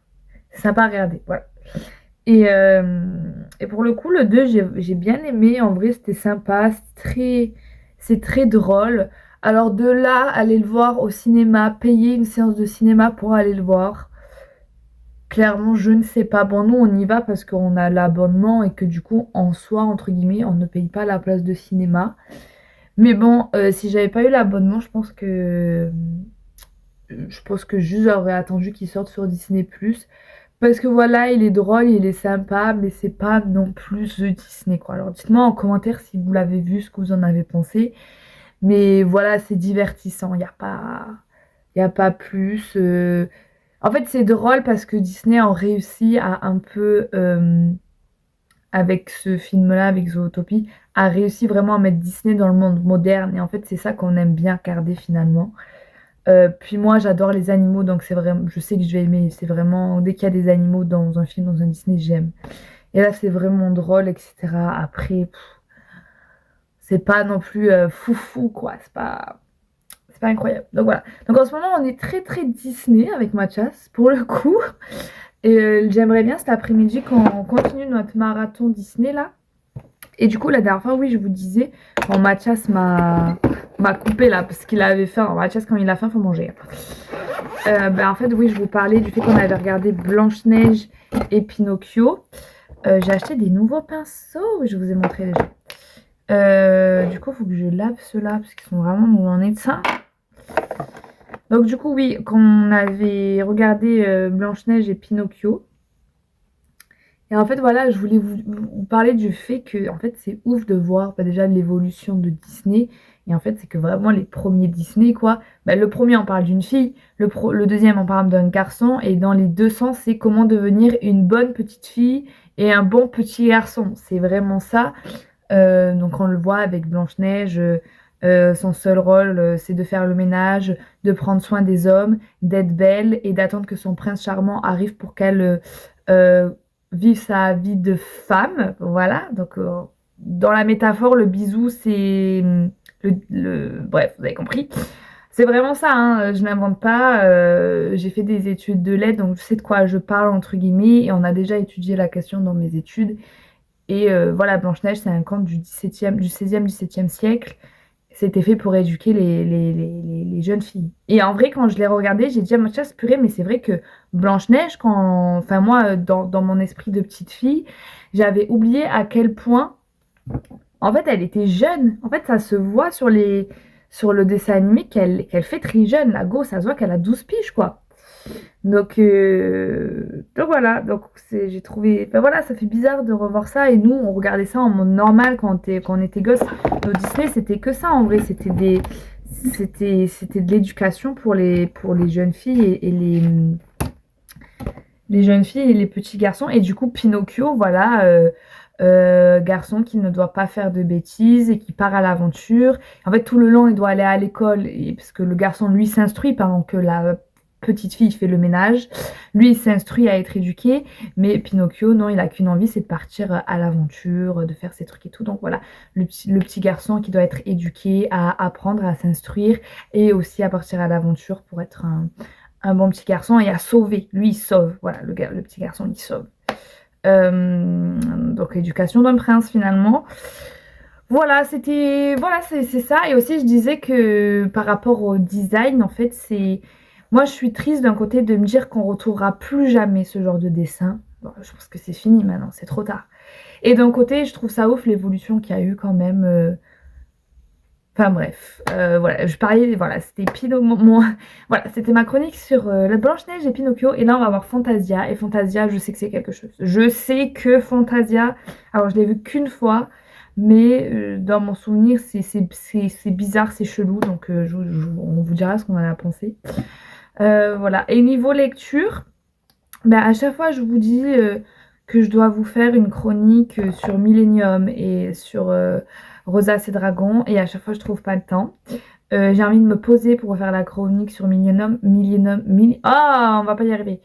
c'est sympa à regarder, voilà. Et pour le coup, le 2 j'ai bien aimé. En vrai, c'était sympa. C'est très drôle. Alors, de là, aller le voir au cinéma, payer une séance de cinéma pour aller le voir, clairement, je ne sais pas. Bon, nous, on y va parce qu'on a l'abonnement et que du coup, en soi, entre guillemets, on ne paye pas la place de cinéma. Mais bon, si j'avais pas eu l'abonnement, je pense que juste j'aurais attendu qu'il sorte sur Disney+. Parce que voilà, il est drôle, il est sympa, mais c'est pas non plus The Disney, quoi. Alors dites-moi en commentaire si vous l'avez vu, ce que vous en avez pensé. Mais voilà, c'est divertissant, y a pas plus. En fait, c'est drôle parce que Disney a réussi à un peu, avec ce film-là, avec Zootopie, a réussi vraiment à mettre Disney dans le monde moderne. Et en fait, c'est ça qu'on aime bien regarder finalement. Puis moi j'adore les animaux donc c'est vraiment, je sais que je vais aimer, c'est vraiment dès qu'il y a des animaux dans un film, dans un Disney, j'aime. Et là c'est vraiment drôle, etc. Après c'est pas non plus foufou quoi, c'est pas incroyable. Donc voilà, donc en ce moment on est très très Disney avec Mathias pour le coup. Et j'aimerais bien cet après-midi qu'on continue notre marathon Disney là. Et du coup, la dernière fois, oui, je vous disais, quand Mathias m'a coupé là, parce qu'il avait faim. Mathias, quand il a faim, il faut manger. En fait, oui, je vous parlais du fait qu'on avait regardé Blanche-Neige et Pinocchio. J'ai acheté des nouveaux pinceaux, je vous ai montré déjà. Du coup, il faut que je lave ceux-là, parce qu'ils sont vraiment où on est de ça. Donc du coup, oui, quand on avait regardé Blanche-Neige et Pinocchio, Et en fait, voilà, je voulais vous parler du fait que, en fait, c'est ouf de voir bah, déjà l'évolution de Disney. Et en fait, c'est que vraiment les premiers Disney, quoi. Bah, le premier, on parle d'une fille. Le deuxième, on parle d'un garçon. Et dans les deux sens, c'est comment devenir une bonne petite fille et un bon petit garçon. C'est vraiment ça. Donc on le voit avec Blanche-Neige, son seul rôle c'est de faire le ménage, de prendre soin des hommes, d'être belle et d'attendre que son prince charmant arrive pour qu'elle euh, vive sa vie de femme. Voilà, donc dans la métaphore, le bisou c'est bref, vous avez compris. C'est vraiment ça, hein, je n'invente pas. J'ai fait des études de lettres, donc je sais de quoi je parle, entre guillemets, et on a déjà étudié la question dans mes études. Et voilà, Blanche-Neige, c'est un conte du 17e, du 16e, 17e siècle. C'était fait pour éduquer les jeunes filles. Et en vrai, quand je l'ai regardé, j'ai dit à ma chasse purée, mais c'est vrai que Blanche-Neige, quand... Enfin, moi, dans mon esprit de petite fille, j'avais oublié à quel point, en fait, elle était jeune. En fait, ça se voit sur le dessin animé qu'elle fait très jeune. La go, ça se voit qu'elle a 12 piges, quoi. Donc voilà, donc j'ai trouvé, ben voilà, ça fait bizarre de revoir ça et nous on regardait ça en mode normal quand on était gosse. Nos Disney c'était que ça en vrai, c'était de l'éducation pour les jeunes filles et les jeunes filles et les petits garçons et du coup Pinocchio voilà garçon qui ne doit pas faire de bêtises et qui part à l'aventure. En fait tout le long il doit aller à l'école parce que le garçon lui s'instruit pendant que la petite fille fait le ménage. Lui, il s'instruit à être éduqué, mais Pinocchio, non, il a qu'une envie, c'est de partir à l'aventure, de faire ses trucs et tout. Donc voilà, le petit garçon qui doit être éduqué à apprendre, à s'instruire et aussi à partir à l'aventure pour être un bon petit garçon et à sauver. Lui, il sauve. Voilà, le petit garçon, il sauve. Donc éducation d'un prince finalement. Voilà, voilà, c'est ça. Et aussi, je disais que par rapport au design, en fait, c'est. Moi, je suis triste d'un côté de me dire qu'on retrouvera plus jamais ce genre de dessin. Bon, je pense que c'est fini maintenant, c'est trop tard. Et d'un côté, je trouve ça ouf l'évolution qu'il y a eu quand même. Enfin bref, voilà, je parlais, voilà, c'était voilà, c'était ma chronique sur la Blanche-Neige et Pinocchio. Et là, on va voir Fantasia. Et Fantasia, je sais que c'est quelque chose. Je sais que Fantasia, alors je l'ai vu qu'une fois, mais dans mon souvenir, c'est bizarre, c'est chelou. Donc on vous dira ce qu'on en a pensé. Voilà. Et niveau lecture, ben, à chaque fois, je vous dis que je dois vous faire une chronique sur Millennium et sur Rosace et Dragon. Et à chaque fois, je trouve pas le temps. J'ai envie de me poser pour faire la chronique sur Ah, on va pas y arriver.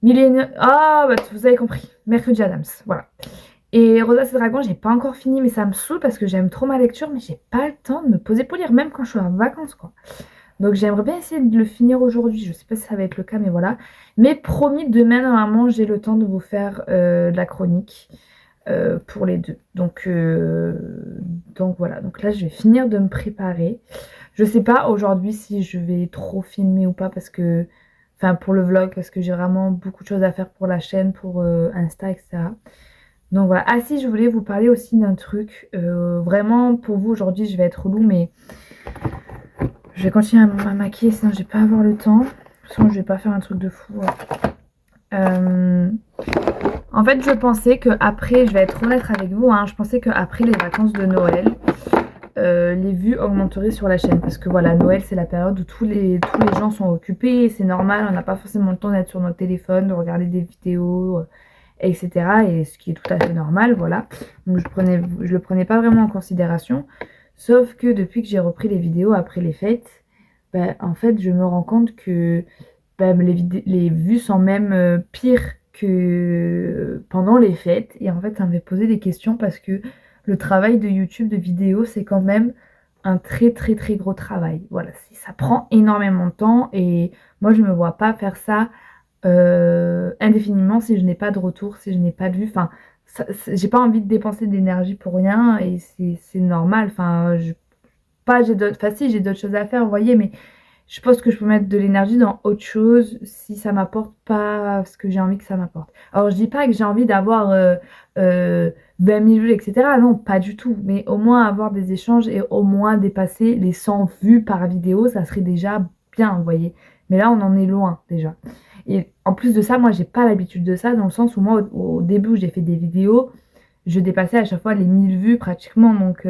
Millennium... Ah, bah, vous avez compris. Mercredi Adams, voilà. Et Rosace et Dragon, j'ai pas encore fini, mais ça me saoule parce que j'aime trop ma lecture, mais j'ai pas le temps de me poser pour lire, même quand je suis en vacances, quoi. Donc j'aimerais bien essayer de le finir aujourd'hui. Je sais pas si ça va être le cas, mais voilà. Mais promis, demain, normalement, j'ai le temps de vous faire de la chronique pour les deux. Donc voilà. Donc là, je vais finir de me préparer. Je sais pas aujourd'hui si je vais trop filmer ou pas parce que... Enfin, pour le vlog, parce que j'ai vraiment beaucoup de choses à faire pour la chaîne, pour Insta, etc. Donc voilà. Ah si, je voulais vous parler aussi d'un truc. Vraiment, pour vous, aujourd'hui, je vais être relou, mais... Je vais continuer à maquiller, sinon je vais pas avoir le temps. Sinon je vais pas faire un truc de fou. En fait, je pensais que après, je vais être honnête avec vous, hein, je pensais qu'après les vacances de Noël, les vues augmenteraient sur la chaîne. Parce que voilà, Noël, c'est la période où tous les gens sont occupés. C'est normal, on n'a pas forcément le temps d'être sur notre téléphone, de regarder des vidéos, etc. Et ce qui est tout à fait normal, voilà. Donc je le prenais pas vraiment en considération. Sauf que depuis que j'ai repris les vidéos après les fêtes, bah, en fait, je me rends compte que bah, les vues sont même pires que pendant les fêtes. Et en fait, ça me fait poser des questions parce que le travail de YouTube, de vidéo, c'est quand même un très très très gros travail. Voilà, ça prend énormément de temps et moi, je me vois pas faire ça indéfiniment si je n'ai pas de retour, si je n'ai pas de vue. Enfin, j'ai pas envie de dépenser d'énergie pour rien et c'est normal. Enfin, enfin si, j'ai d'autres choses à faire, vous voyez, mais je pense que je peux mettre de l'énergie dans autre chose si ça m'apporte pas ce que j'ai envie que ça m'apporte. Alors je dis pas que j'ai envie d'avoir 20 000 vues, etc. Non, pas du tout. Mais au moins avoir des échanges et au moins dépasser les 100 vues par vidéo, ça serait déjà bien, vous voyez. Mais là, on en est loin déjà. Et en plus de ça, moi, j'ai pas l'habitude de ça, dans le sens où moi, au début où j'ai fait des vidéos, je dépassais à chaque fois les 1000 vues pratiquement. Donc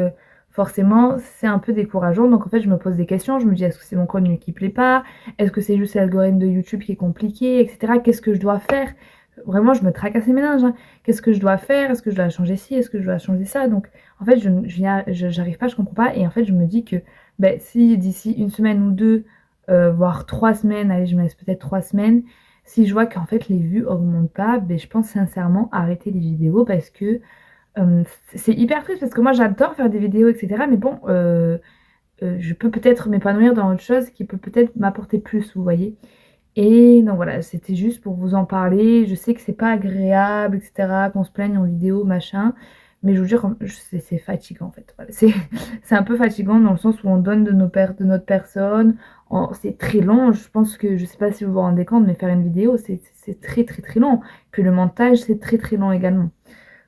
forcément, c'est un peu décourageant. Donc en fait, je me pose des questions. Je me dis, est-ce que c'est mon contenu qui plaît pas? Est-ce que c'est juste l'algorithme de YouTube qui est compliqué, etc. Qu'est-ce que je dois faire? Vraiment, je me tracasse les méninges, hein. Qu'est-ce que je dois faire? Est-ce que je dois changer ci? Est-ce que je dois changer ça? Donc en fait, j'arrive pas, je comprends pas. Et en fait, je me dis que ben, si d'ici une semaine ou deux, voire 3 semaines, allez, je me laisse peut-être 3 semaines, si je vois qu'en fait les vues augmentent pas, ben, je pense sincèrement arrêter les vidéos parce que c'est hyper triste parce que moi j'adore faire des vidéos, etc. Mais bon, je peux peut-être m'épanouir dans autre chose qui peut peut-être m'apporter plus, vous voyez. Et donc voilà, c'était juste pour vous en parler. Je sais que c'est pas agréable, etc., qu'on se plaigne en vidéo, machin. Mais je vous jure, c'est fatigant en fait. Voilà, c'est un peu fatigant dans le sens où on donne de notre personne. C'est très long. Je pense que, je sais pas si vous vous rendez compte, mais faire une vidéo, c'est très très très long. Puis le montage, c'est très très long également.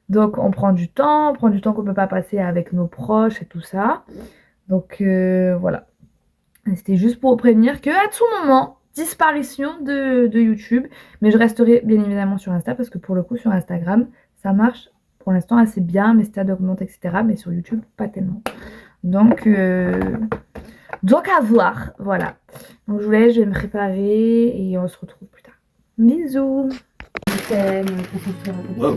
Donc on prend du temps qu'on peut pas passer avec nos proches et tout ça. Donc voilà. C'était juste pour vous prévenir que à tout moment, disparition de YouTube. Mais je resterai bien évidemment sur Insta parce que pour le coup sur Instagram, ça marche pour l'instant assez bien, mes stats augmentent, etc. Mais sur YouTube, pas tellement. Donc à voir, voilà. Donc je vous laisse, je vais me préparer et on se retrouve plus tard. Bisous. Je t'aime, Wow.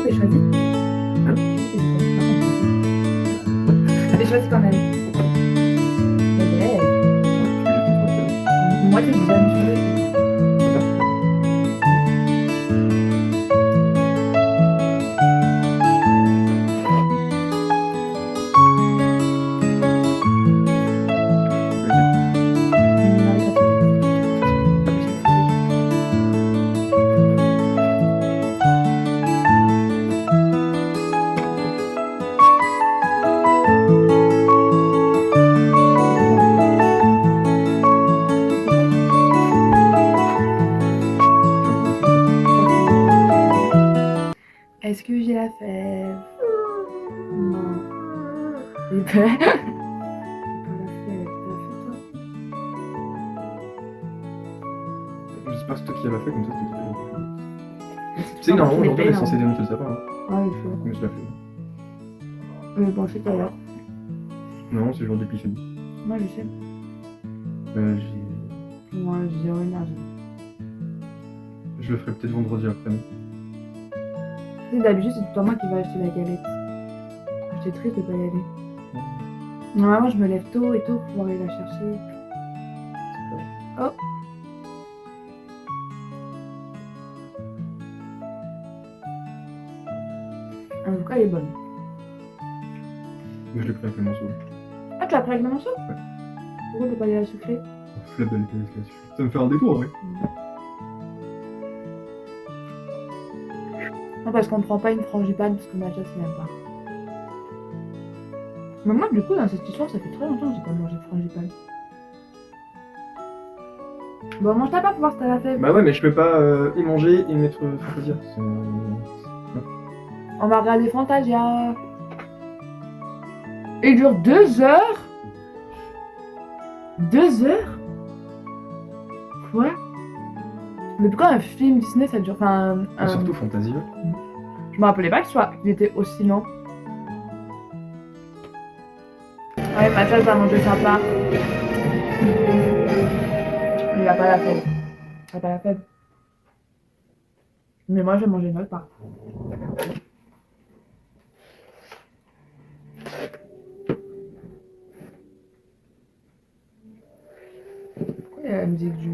J'ai choisi. J'ai choisi quand même. Ouais. Moi, t'es déjà choisi. Est-ce que j'ai la fève? Non. J'ai pas la fève. J'espère que c'est toi qui l'as fait, comme ça c'est toi qui l'as fait. Tu sais que normalement aujourd'hui elle est censée dénoncer ça, hein. Ouais, je sais. Mais je l'ai fait. Bon, je sais tout à l'heure. Non, c'est le jour d'épiphanie. Moi, je sais. Moi, j'ai zéro énergie. Je le ferai peut-être vendredi après. Tu sais, d'habitude, c'est toi moi qui va acheter la galette. J'étais triste de pas y aller. Normalement, je me lève tôt et tôt pour pouvoir aller la chercher. Oh! En tout cas, elle est bonne. Mais je l'ai pris avec le morceau. Ah, tu l'as pris avec le morceau? Ouais. Pourquoi t'es pas allé la sucrée? Flemme d'aller là-dessus. Ça me fait un détour, ouais. Non, parce qu'on prend pas une frangipane parce que Mathias il n'aime pas. Mais moi, du coup, dans cette histoire, ça fait très longtemps que j'ai pas mangé de frangipane. Bon, mange ta pas pour voir si t'as la fève. Bah ouais, mais je peux pas y manger et mettre Fantasia. On va regarder Fantasia. Il dure 2 heures? 2 heures? Quoi? Mais pourquoi un film Disney ça dure? Enfin, Surtout Fantasia. je me rappelais pas qu'il était aussi long. Ouais, Mathias va manger sa part. Il a pas la fève. Il a pas la fève. Mais moi, je vais manger une autre part. Pourquoi il y a la musique du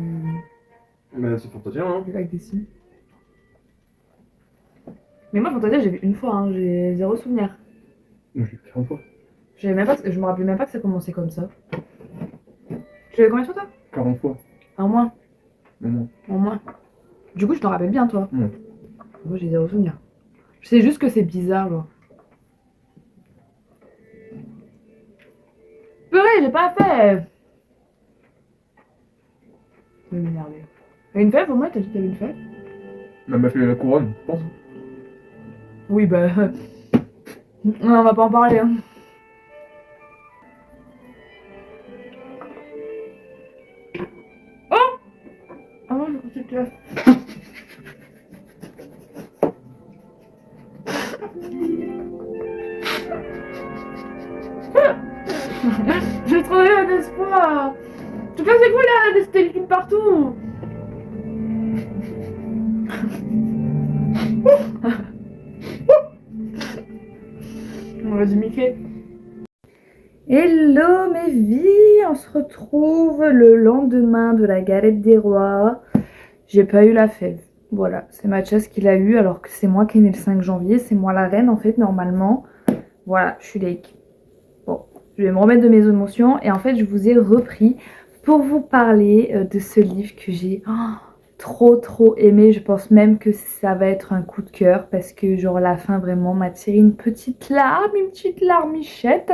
Bah c'est Fantasia, hein. lac des Cygnes? Mais moi, Fantasia, j'ai vu une fois, hein. J'ai zéro souvenir. Je l'ai fait 40 fois. Je me rappelais même pas que ça commençait comme ça. Tu l'avais combien de fois, toi? 40 fois. Un mois. Au moins. En moins. Du coup, je t'en rappelle bien, toi. Ouais. Moi, j'ai zéro souvenir. Je sais juste que c'est bizarre, genre. Purée, j'ai pas fait. Je vais m'énerver. T'as une fève au moins? T'as dit que t'avais une fève? Elle m'a fait la couronne, je pense. Oui, bah. On va pas en parler, hein. Ah non, c'est clair. J'ai trouvé un espoir. En tout cas, c'est quoi là, des stéréotypes partout. On va du Mickey. Hello mes vies, on se retrouve le lendemain de la galette des rois. J'ai pas eu la fève. Voilà, c'est Mathias qui l'a eu alors que c'est moi qui est née le 5 janvier. C'est moi la reine en fait normalement. Voilà, je suis like. Bon, je vais me remettre de mes émotions et en fait je vous ai repris pour vous parler de ce livre que j'ai trop aimé. Je pense même que ça va être un coup de cœur parce que genre la fin vraiment m'a tiré une petite larmichette.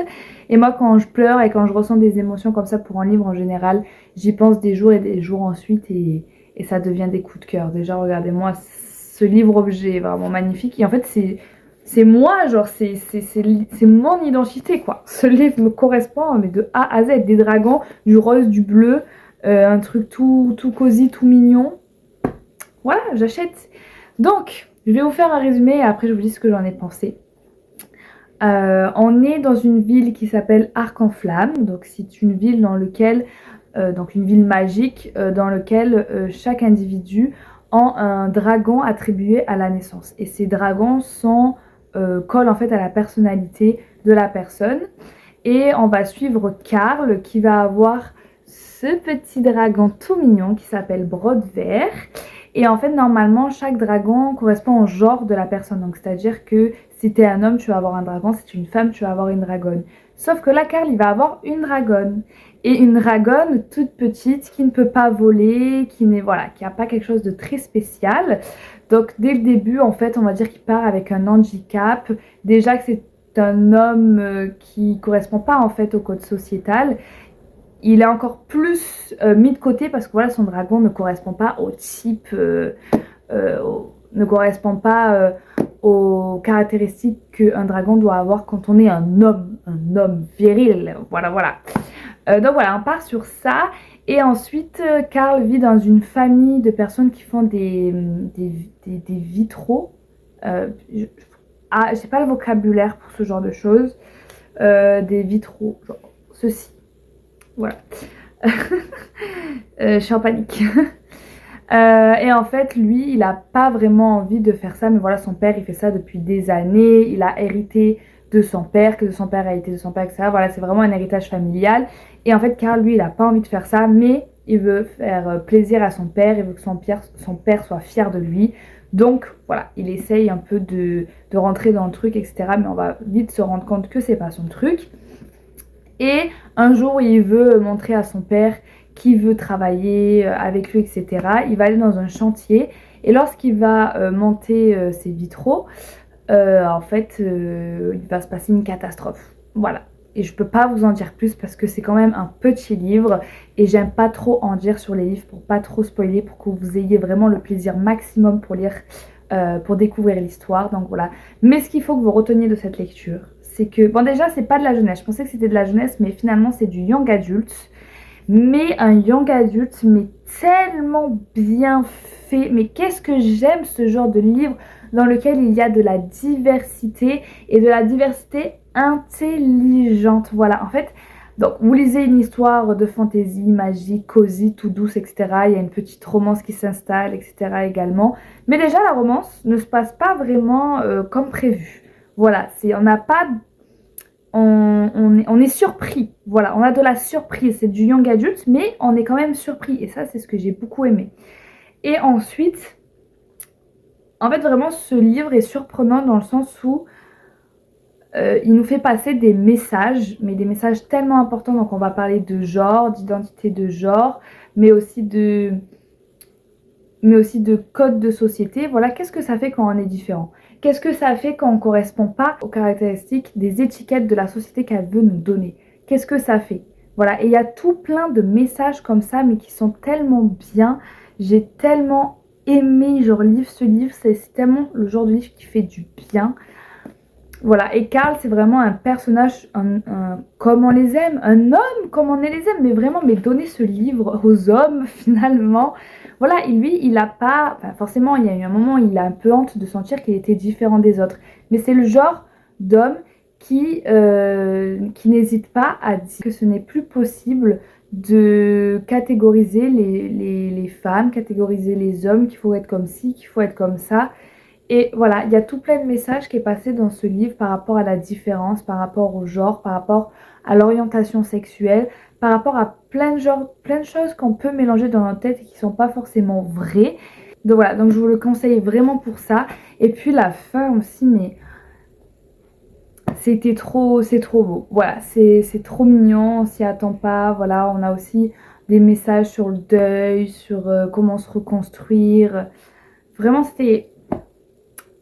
Et moi quand je pleure et quand je ressens des émotions comme ça pour un livre en général, j'y pense des jours et des jours ensuite et ça devient des coups de cœur. Déjà regardez-moi ce livre objet vraiment magnifique et en fait c'est moi, genre c'est mon identité quoi. Ce livre me correspond mais de A à Z, des dragons, du rose, du bleu, un truc tout cosy, tout mignon. Voilà, j'achète. Donc, je vais vous faire un résumé et après je vous dis ce que j'en ai pensé. On est dans une ville qui s'appelle Arc en Flamme. Donc c'est une ville dans laquelle, donc une ville magique dans laquelle chaque individu a un dragon attribué à la naissance. Et ces dragons collent en fait à la personnalité de la personne. Et on va suivre Karl qui va avoir ce petit dragon tout mignon qui s'appelle Brodvert. Et en fait, normalement, chaque dragon correspond au genre de la personne. Donc, c'est-à-dire que si t'es un homme, tu vas avoir un dragon. Si tu es une femme, tu vas avoir une dragonne. Sauf que là, Karl, il va avoir une dragonne. Et une dragonne toute petite qui ne peut pas voler, qui n'a pas quelque chose de très spécial. Donc, dès le début, en fait, on va dire qu'il part avec un handicap. Déjà que c'est un homme qui correspond pas, en fait, au code sociétal. Il est encore plus mis de côté parce que voilà, son dragon ne correspond pas au type, ne correspond pas aux caractéristiques qu'un dragon doit avoir quand on est un homme viril. Voilà. Donc voilà, on part sur ça. Et ensuite, Karl vit dans une famille de personnes qui font des vitraux. J'ai pas le vocabulaire pour ce genre de choses. Des vitraux, genre ceci. Voilà. Je suis en panique. Et en fait, lui, il n'a pas vraiment envie de faire ça. Mais voilà, son père, il fait ça depuis des années. Il a hérité de son père, que son père a hérité de son père, etc. Voilà, c'est vraiment un héritage familial. Et en fait, Karl, lui, il n'a pas envie de faire ça. Mais il veut faire plaisir à son père. Il veut que son père soit fier de lui. Donc, voilà, il essaye un peu de rentrer dans le truc, etc. Mais on va vite se rendre compte que c'est pas son truc. Et un jour, il veut montrer à son père qu'il veut travailler avec lui, etc. Il va aller dans un chantier et lorsqu'il va monter ses vitraux, en fait, il va se passer une catastrophe. Voilà. Et je peux pas vous en dire plus parce que c'est quand même un petit livre et j'aime pas trop en dire sur les livres pour pas trop spoiler, pour que vous ayez vraiment le plaisir maximum pour lire, pour découvrir l'histoire. Donc voilà. Mais ce qu'il faut que vous reteniez de cette lecture, c'est que, bon déjà c'est pas de la jeunesse, je pensais que c'était de la jeunesse mais finalement c'est du young adult, mais un young adult mais tellement bien fait, mais qu'est-ce que j'aime ce genre de livre dans lequel il y a de la diversité et de la diversité intelligente, voilà en fait. Donc vous lisez une histoire de fantaisie, magique, cosy, tout douce, etc. Il y a une petite romance qui s'installe, etc. également, mais déjà la romance ne se passe pas vraiment comme prévu. Voilà, on n'a pas, on est surpris. Voilà, on a de la surprise. C'est du young adult, mais on est quand même surpris. Et ça, c'est ce que j'ai beaucoup aimé. Et ensuite, en fait, vraiment, ce livre est surprenant dans le sens où il nous fait passer des messages, mais des messages tellement importants. Donc, on va parler de genre, d'identité de genre, mais aussi de code de société. Voilà, qu'est-ce que ça fait quand on est différent? Qu'est-ce que ça fait quand on ne correspond pas aux caractéristiques des étiquettes de la société qu'elle veut nous donner? Qu'est-ce que ça fait? Voilà, et il y a tout plein de messages comme ça, mais qui sont tellement bien. J'ai tellement aimé, genre, lire ce livre. C'est tellement le genre de livre qui fait du bien. Voilà, et Karl, c'est vraiment un personnage comme on les aime, un homme comme on les aime, mais vraiment, mais donner ce livre aux hommes, finalement. voilà, et lui, il a pas... Enfin, forcément, il y a eu un moment où il a un peu honte de sentir qu'il était différent des autres. Mais c'est le genre d'homme qui n'hésite pas à dire que ce n'est plus possible de catégoriser les femmes, catégoriser les hommes, qu'il faut être comme ci, qu'il faut être comme ça. Et voilà, il y a tout plein de messages qui est passé dans ce livre par rapport à la différence, par rapport au genre, par rapport à l'orientation sexuelle, par rapport à plein de choses qu'on peut mélanger dans notre tête et qui sont pas forcément vraies. Donc voilà, donc je vous le conseille vraiment pour ça. Et puis la fin aussi, mais c'est trop beau. Voilà, c'est trop mignon, on s'y attend pas. Voilà, on a aussi des messages sur le deuil, sur comment se reconstruire. Vraiment, c'était...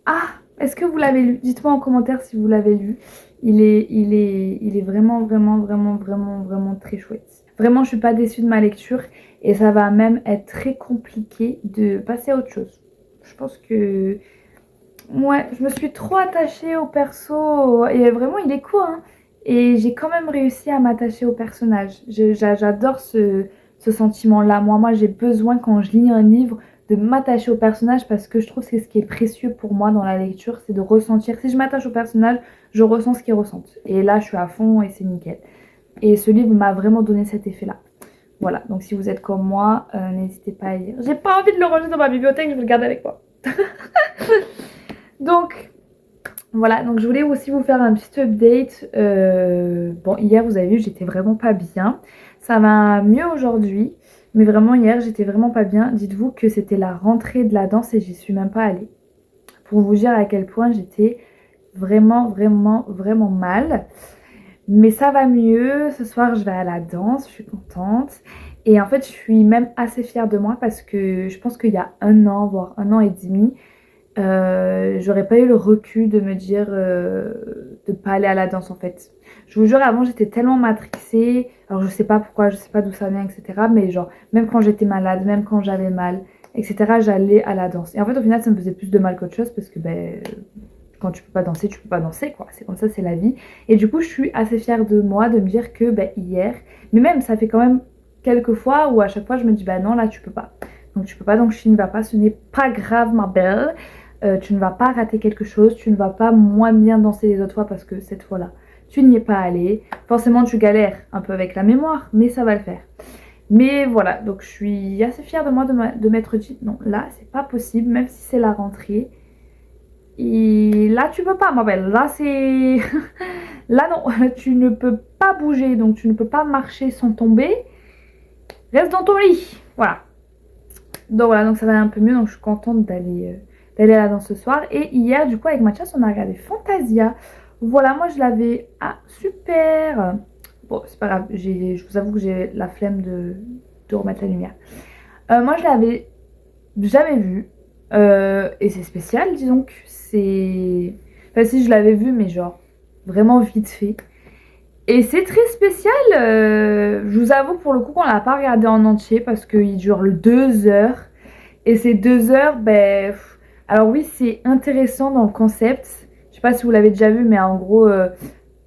Ah, est-ce que vous l'avez lu? Dites-moi en commentaire si vous l'avez lu. Il est vraiment, vraiment, vraiment, vraiment, vraiment très chouette. Vraiment, je suis pas déçue de ma lecture et ça va même être très compliqué de passer à autre chose. Je pense que... Ouais, je me suis trop attachée au perso et vraiment, il est court, hein. Et j'ai quand même réussi à m'attacher au personnage. J'adore ce sentiment-là. Moi, j'ai besoin quand je lis un livre de m'attacher au personnage parce que je trouve que c'est ce qui est précieux pour moi dans la lecture, c'est de ressentir. Si je m'attache au personnage, je ressens ce qu'ils ressentent. Et là, je suis à fond et c'est nickel. Et ce livre m'a vraiment donné cet effet-là. Voilà, donc si vous êtes comme moi, n'hésitez pas à lire. J'ai pas envie de le ranger dans ma bibliothèque, je vais le garder avec moi. Donc, voilà, donc je voulais aussi vous faire un petit update. Bon, hier, vous avez vu, j'étais vraiment pas bien. Ça va mieux aujourd'hui. Mais vraiment, hier, j'étais vraiment pas bien. Dites-vous que c'était la rentrée de la danse et j'y suis même pas allée. Pour vous dire à quel point j'étais vraiment, vraiment, vraiment mal. Mais ça va mieux. Ce soir, je vais à la danse. Je suis contente. Et en fait, je suis même assez fière de moi parce que je pense qu'il y a 1 an, voire 1 an et demi, j'aurais pas eu le recul de me dire de pas aller à la danse en fait. Je vous jure, avant j'étais tellement matrixée, alors je sais pas pourquoi, je sais pas d'où ça vient, etc. Mais genre, même quand j'étais malade, même quand j'avais mal, etc., j'allais à la danse. Et en fait, au final, ça me faisait plus de mal qu'autre chose parce que ben, quand tu peux pas danser, tu peux pas danser quoi. C'est comme ça, c'est la vie. Et du coup, je suis assez fière de moi de me dire que ben, hier, mais même ça fait quand même quelques fois où à chaque fois je me dis bah non, là tu peux pas. Donc tu peux pas, donc je n'y vas pas, ce n'est pas grave ma belle. Tu ne vas pas rater quelque chose, tu ne vas pas moins bien danser les autres fois parce que cette fois-là, tu n'y es pas allé. Forcément, tu galères un peu avec la mémoire, mais ça va le faire. Mais voilà, donc je suis assez fière de moi de m'être dit, non, là, c'est pas possible, même si c'est la rentrée. Et là, tu peux pas, ma belle. Là, c'est... Là, non, tu ne peux pas bouger, donc tu ne peux pas marcher sans tomber. Reste dans ton lit, voilà. Donc voilà, donc ça va un peu mieux, donc je suis contente d'aller à la danse ce soir. Et hier, du coup, avec Mathias, on a regardé Fantasia. Voilà, moi je l'avais... Ah, super. Bon, c'est pas grave, je vous avoue que j'ai la flemme de remettre la lumière. Moi, je l'avais jamais vu. Et c'est spécial, disons que c'est... Enfin, si, je l'avais vu, mais genre, vraiment vite fait. Et c'est très spécial. Je vous avoue, pour le coup, qu'on l'a pas regardé en entier parce qu'il dure 2 heures. Et ces 2 heures, ben... Alors oui, c'est intéressant dans le concept. Je sais pas si vous l'avez déjà vu, mais en gros,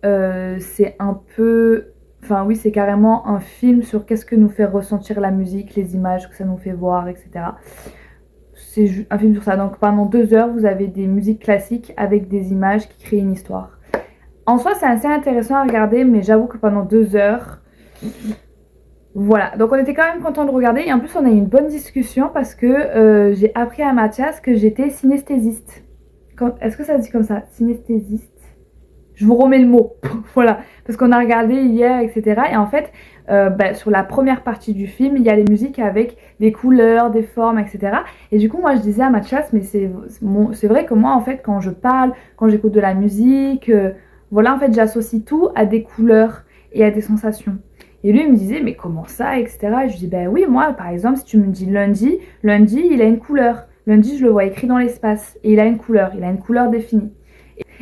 c'est un peu... Enfin oui, c'est carrément un film sur qu'est-ce que nous fait ressentir la musique, les images que ça nous fait voir, etc. C'est un film sur ça. Donc pendant 2 heures, vous avez des musiques classiques avec des images qui créent une histoire. En soi, c'est assez intéressant à regarder, mais j'avoue que pendant 2 heures... Voilà, donc on était quand même content de regarder et en plus on a eu une bonne discussion parce que j'ai appris à Mathias que j'étais synesthésiste. Est-ce que ça se dit comme ça? Synesthésiste? Je vous remets le mot, voilà, parce qu'on a regardé hier, etc. Et en fait, sur la première partie du film, il y a les musiques avec des couleurs, des formes, etc. Et du coup, moi je disais à Mathias, mais c'est vrai que moi en fait, quand je parle, quand j'écoute de la musique, voilà, en fait j'associe tout à des couleurs et à des sensations. Et lui, il me disait, mais comment ça, etc. Et je dis, ben oui, moi, par exemple, si tu me dis lundi, il a une couleur. Lundi, je le vois écrit dans l'espace. Et il a une couleur définie.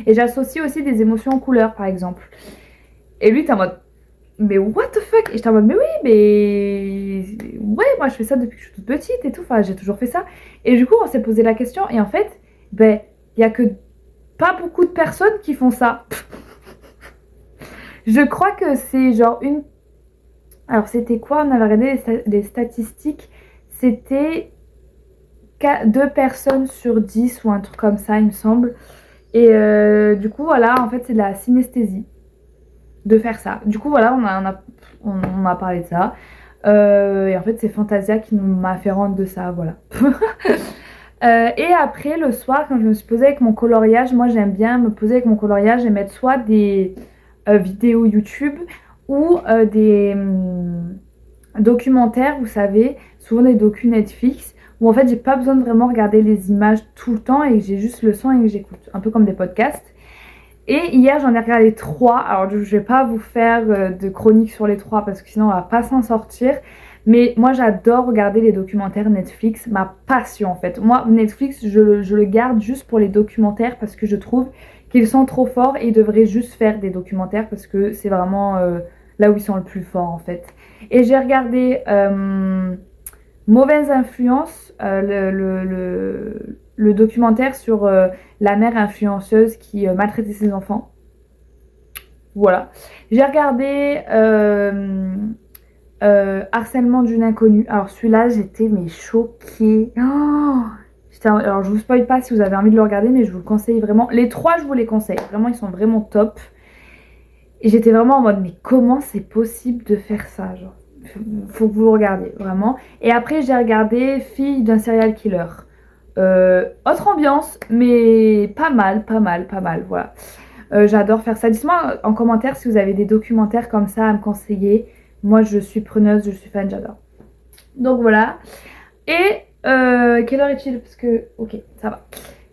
Et j'associe aussi des émotions aux couleurs, par exemple. Et lui, t'es en mode, mais what the fuck? Et j'étais en mode, mais oui, mais... Ouais, moi, je fais ça depuis que je suis toute petite et tout. Enfin, j'ai toujours fait ça. Et du coup, on s'est posé la question. Et en fait, ben, il n'y a que pas beaucoup de personnes qui font ça. Je crois que c'est genre une... Alors c'était quoi? On avait regardé les statistiques. C'était 2 personnes sur 10 ou un truc comme ça, il me semble. Et du coup, voilà, en fait, c'est de la synesthésie de faire ça. Du coup, voilà, on a parlé de ça. Et en fait, c'est Fantasia qui m'a fait rendre de ça, voilà. Et après, le soir, quand je me suis posée avec mon coloriage, moi j'aime bien me poser avec mon coloriage et mettre soit des vidéos YouTube ou des documentaires, vous savez, souvent des docus Netflix, où en fait j'ai pas besoin de vraiment regarder les images tout le temps et j'ai juste le son et que j'écoute, un peu comme des podcasts. Et hier j'en ai regardé 3, alors je vais pas vous faire de chronique sur les 3 parce que sinon on va pas s'en sortir. Mais moi j'adore regarder les documentaires Netflix, ma passion en fait. Moi Netflix je le garde juste pour les documentaires parce que je trouve qu'ils sont trop forts et ils devraient juste faire des documentaires parce que c'est vraiment là où ils sont le plus forts en fait. Et j'ai regardé Mauvaise influence, le documentaire sur la mère influenceuse qui maltraitait ses enfants. Voilà. J'ai regardé Harcèlement d'une inconnue. Alors celui-là, j'étais mais choquée. Oh, alors je vous spoil pas si vous avez envie de le regarder, mais je vous le conseille vraiment. Les 3, je vous les conseille. Vraiment, ils sont vraiment top. Et j'étais vraiment en mode, mais comment c'est possible de faire ça, genre faut que vous le regardiez, vraiment. Et après, j'ai regardé Fille d'un serial killer. Autre ambiance, mais pas mal, voilà. J'adore faire ça. Dites-moi en commentaire si vous avez des documentaires comme ça à me conseiller. Moi, je suis preneuse, je suis fan, j'adore. Donc voilà. Et quelle heure est-il? Parce que, ok, ça va.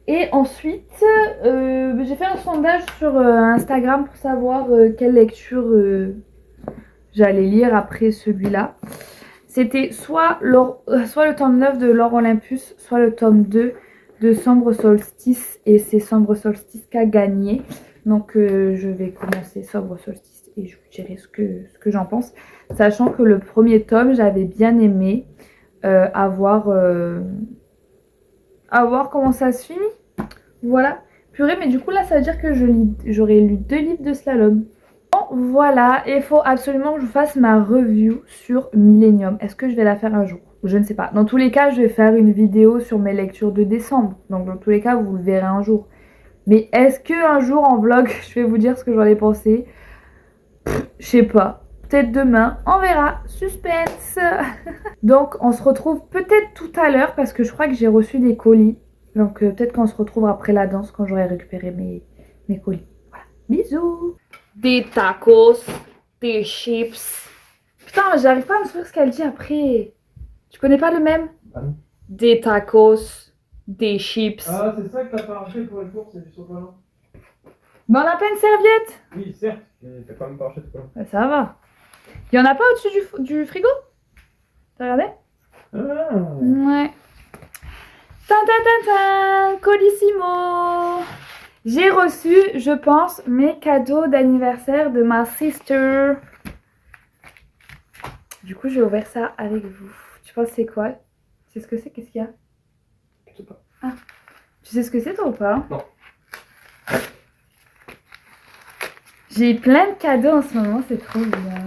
Et ensuite, j'ai fait un sondage sur Instagram pour savoir quelle lecture j'allais lire après celui-là. C'était soit le tome 9 de L'Or Olympus, soit le tome 2 de Sombre Solstice. Et c'est Sombre Solstice qui a gagné. Donc je vais commencer Sombre Solstice et je vous dirai ce que j'en pense. Sachant que le premier tome, j'avais bien aimé à voir comment ça se finit. Voilà. Purée, mais du coup là, ça veut dire que j'aurais lu 2 livres de slalom. Bon, voilà, et il faut absolument que je fasse ma review sur Millennium. Est-ce que je vais la faire un jour? Je ne sais pas. Dans tous les cas, je vais faire une vidéo sur mes lectures de décembre. Donc dans tous les cas, vous le verrez un jour. Mais est-ce que un jour en vlog, je vais vous dire ce que j'en ai pensé? Je sais pas. Peut-être demain, on verra. Suspense. Donc on se retrouve peut-être tout à l'heure parce que je crois que j'ai reçu des colis. Donc peut-être qu'on se retrouve après la danse quand j'aurai récupéré mes colis. Voilà. Bisous. Des tacos, des chips. Putain, mais j'arrive pas à me souvenir ce qu'elle dit après. Tu connais pas le même? Ah non. Des tacos, des chips. Ah, c'est ça que t'as pas arraché pour les courses et du sopalin. Mais on a pas une serviette. Oui, certes, mais t'as quand même pas arraché tout Bah, ça va. Y en a pas au-dessus du frigo? T'as regardé? Ah. Ouais. Tin, Colissimo. J'ai reçu, je pense, mes cadeaux d'anniversaire de ma sister. Du coup, j'ai ouvert ça avec vous. Tu penses c'est quoi? Tu sais ce que c'est? Qu'est-ce qu'il y a? Je sais pas. Ah. Tu sais ce que c'est toi ou pas? Non. J'ai plein de cadeaux en ce moment, c'est trop bien.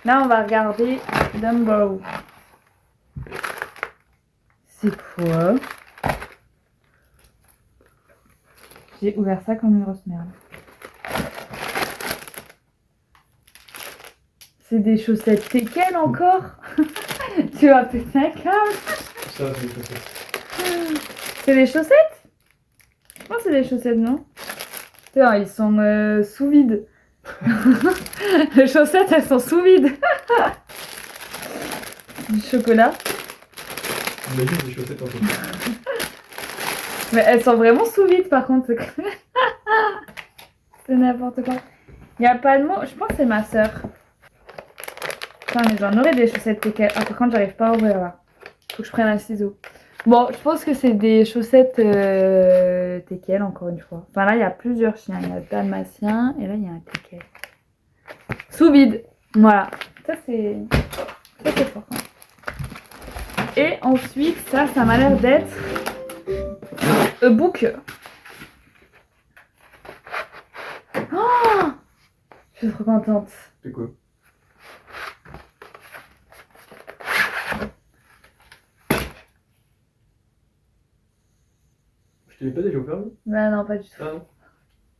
Là, on va regarder Dumbo. C'est quoi? J'ai ouvert ça comme une grosse merde. C'est des chaussettes Tekken encore? Tu vas péter un câble. Ça, c'est des chaussettes. C'est des chaussettes? Je pense que c'est des chaussettes, non? Putain, ils sont sous vide. Les chaussettes, elles sont sous vide. Du chocolat. Imagine des chaussettes en fait. Mais elles sont vraiment sous vide par contre. C'est n'importe quoi. Il n'y a pas de mot. Je pense que c'est ma soeur. Putain, mais j'en aurais des chaussettes Tekken. Ah, par contre, j'arrive pas à ouvrir là. Faut que je prenne un ciseau. Bon, je pense que c'est des chaussettes Tekken, encore une fois. Enfin, là, il y a plusieurs chiens. Il y a le dalmatien et là, il y a un Tekken. Sous vide. Voilà. Ça, c'est fort. Hein. Et ensuite, ça m'a l'air d'être a book. Oh, je suis trop contente. C'est quoi? te l'ai pas déjà offert, lui? Bah non, pas du tout. Ah non.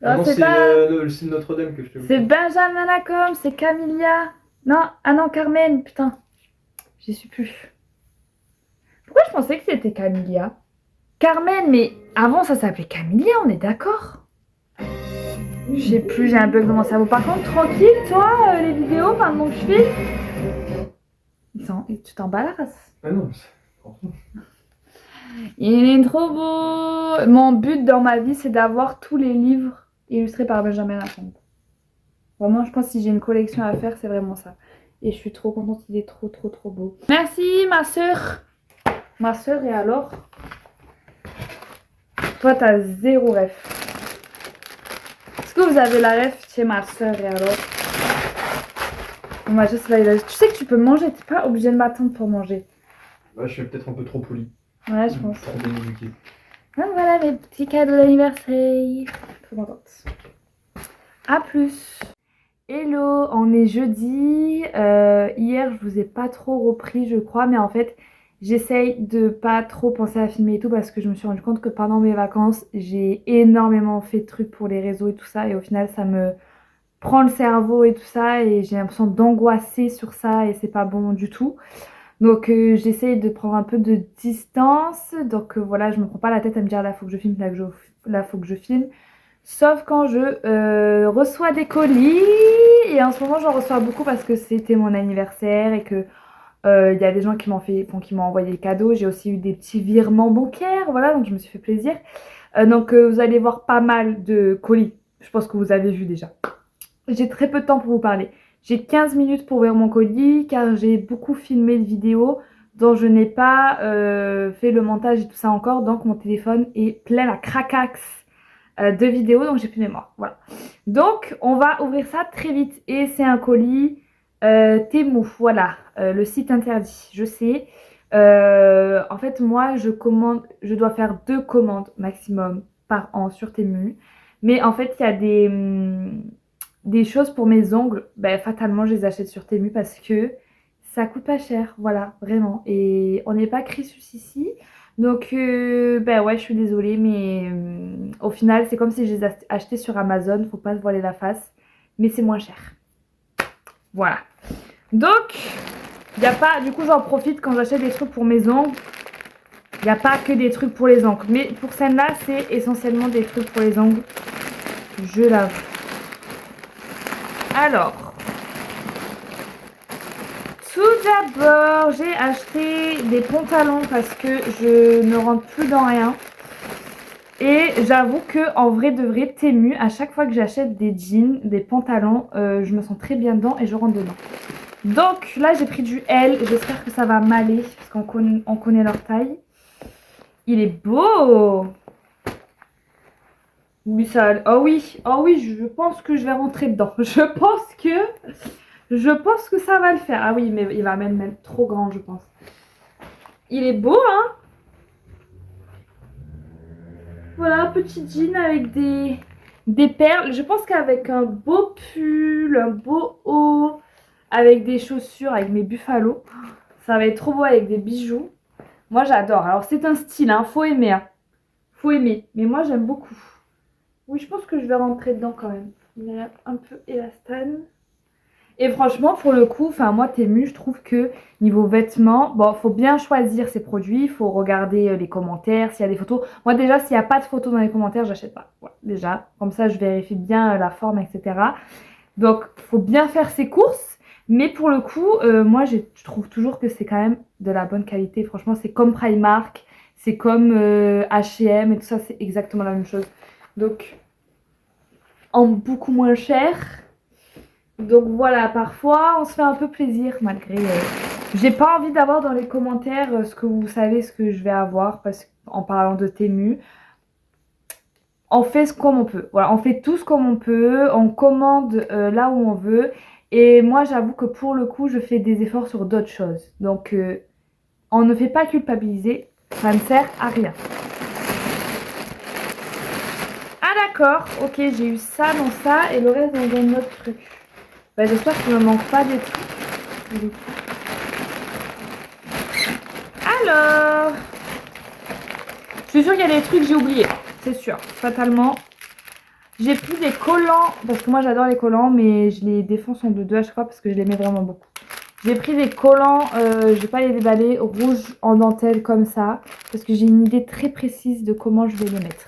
Ah, non, c'est c'est pas... le site Notre-Dame que je t'ai C'est offert. Benjamin Lacombe, c'est Camilla. Non, ah non, Carmen, putain. J'y suis plus. Pourquoi je pensais que c'était Camilla? Carmen, mais avant ça s'appelait Camilla, on est d'accord? Je sais plus, j'ai un bug dans mon cerveau. Par contre, tranquille, toi, les vidéos, maintenant que je filme, tu t'emballasses. Ah non, franchement. Il est trop beau. Mon but dans ma vie, c'est d'avoir tous les livres illustrés par Benjamin Lacombe. Vraiment, je pense que si j'ai une collection à faire, c'est vraiment ça. Et je suis trop contente, il est trop, trop, trop beau. Merci, ma soeur. Ma soeur, et alors? Toi, t'as zéro ref. Est-ce que vous avez la ref chez ma soeur, et alors? Moi, je sais pas, tu sais que tu peux manger, t'es pas obligé de m'attendre pour manger. Bah, je suis peut-être un peu trop poli. Ouais, je pense. Trop bien éduqué. Donc voilà mes petits cadeaux d'anniversaire. Trop contente. A plus. Hello, on est jeudi. Hier, je vous ai pas trop repris, je crois, mais en fait, j'essaye de pas trop penser à filmer et tout parce que je me suis rendu compte que pendant mes vacances, j'ai énormément fait de trucs pour les réseaux et tout ça, et au final, ça me prend le cerveau et tout ça, et j'ai l'impression d'angoisser sur ça, et c'est pas bon du tout. Donc j'essaye de prendre un peu de distance. Donc voilà, je me prends pas la tête à me dire là faut que je filme, là faut que je filme. Sauf quand je reçois des colis. Et en ce moment j'en reçois beaucoup parce que c'était mon anniversaire et que y a des gens qui m'ont envoyé des cadeaux. J'ai aussi eu des petits virements bancaires, voilà, donc je me suis fait plaisir. Donc vous allez voir pas mal de colis. Je pense que vous avez vu déjà. J'ai très peu de temps pour vous parler. J'ai 15 minutes pour ouvrir mon colis car j'ai beaucoup filmé de vidéos dont je n'ai pas fait le montage et tout ça encore. Donc mon téléphone est plein à cracax de vidéos, donc j'ai plus de mémoire. Voilà. Donc on va ouvrir ça très vite. Et c'est un colis Temu, voilà, le site interdit, je sais. En fait moi je dois faire 2 commandes maximum par an sur Temu. Mais en fait il y a des choses pour mes ongles, ben, fatalement je les achète sur Temu parce que ça coûte pas cher, voilà, vraiment. Et on n'est pas Crésus ici, donc ben ouais, je suis désolée, mais au final c'est comme si je les achetais sur Amazon, faut pas se voiler la face, mais c'est moins cher. Voilà. Donc, il n'y a pas, du coup j'en profite quand j'achète des trucs pour mes ongles, il n'y a pas que des trucs pour les ongles, mais pour celle-là c'est essentiellement des trucs pour les ongles, je l'avoue. Alors, tout d'abord, j'ai acheté des pantalons parce que je ne rentre plus dans rien. Et j'avoue que en vrai de vrai, Temu, à chaque fois que j'achète des jeans, des pantalons, je me sens très bien dedans et je rentre dedans. Donc là, j'ai pris du L. J'espère que ça va m'aller parce qu'on connaît leur taille. Il est beau! Oui, ça... Oh oui, je pense que je vais rentrer dedans. Je pense que ça va le faire. Ah oui, mais il va même être trop grand, je pense. Il est beau, hein? Voilà, un petit jean avec des perles. Je pense qu'avec un beau pull, un beau haut, avec des chaussures, avec mes buffalos, ça va être trop beau avec des bijoux. Moi, j'adore. Alors, c'est un style, hein. Faut aimer, hein. Faut aimer. Mais moi, j'aime beaucoup. Oui, je pense que je vais rentrer dedans quand même. Il a un peu élastane. Et franchement, pour le coup, enfin moi, Temu, je trouve que niveau vêtements, bon, faut bien choisir ses produits, il faut regarder les commentaires, s'il y a des photos. Moi déjà, s'il n'y a pas de photos dans les commentaires, j'achète pas. Voilà, déjà, comme ça, je vérifie bien la forme, etc. Donc, faut bien faire ses courses. Mais pour le coup, moi, je trouve toujours que c'est quand même de la bonne qualité. Franchement, c'est comme Primark, c'est comme H&M et tout ça, c'est exactement la même chose. Donc, en beaucoup moins cher. Donc voilà, parfois on se fait un peu plaisir malgré... J'ai pas envie d'avoir dans les commentaires ce que vous savez, ce que je vais avoir parce qu'en parlant de Temu, on fait ce comme on peut. Voilà, on fait tous comme on peut, on commande là où on veut. Et moi j'avoue que pour le coup, je fais des efforts sur d'autres choses. Donc on ne fait pas culpabiliser, ça ne sert à rien. Ah d'accord, ok, j'ai eu ça dans ça et le reste dans un autre truc. Bah, j'espère qu'il ne me manque pas des trucs. Alors, je suis sûre qu'il y a des trucs que j'ai oubliés. c'est sûr, fatalement. J'ai pris des collants, parce que moi j'adore les collants, mais je les défonce en deux à chaque fois parce que je les mets vraiment beaucoup. J'ai pris des collants, je vais pas les déballer, rouges en dentelle comme ça, parce que j'ai une idée très précise de comment je vais les mettre.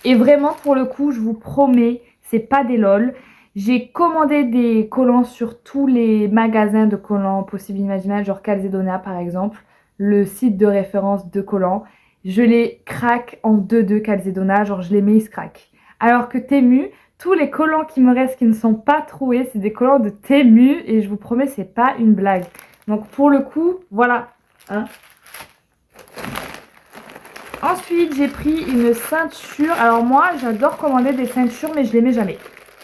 Et vraiment, pour le coup, je vous promets, c'est pas des lol. J'ai commandé des collants sur tous les magasins de collants possibles et imaginables, genre Calzedonia par exemple, le site de référence de collants. Je les craque en 2-2 Calzedonia, genre je les mets, ils se craquent. Alors que Temu, tous les collants qui me restent qui ne sont pas troués, c'est des collants de Temu et je vous promets, c'est pas une blague. Donc pour le coup, voilà. Hein. Ensuite, j'ai pris une ceinture. Alors moi, j'adore commander des ceintures, mais je les mets jamais.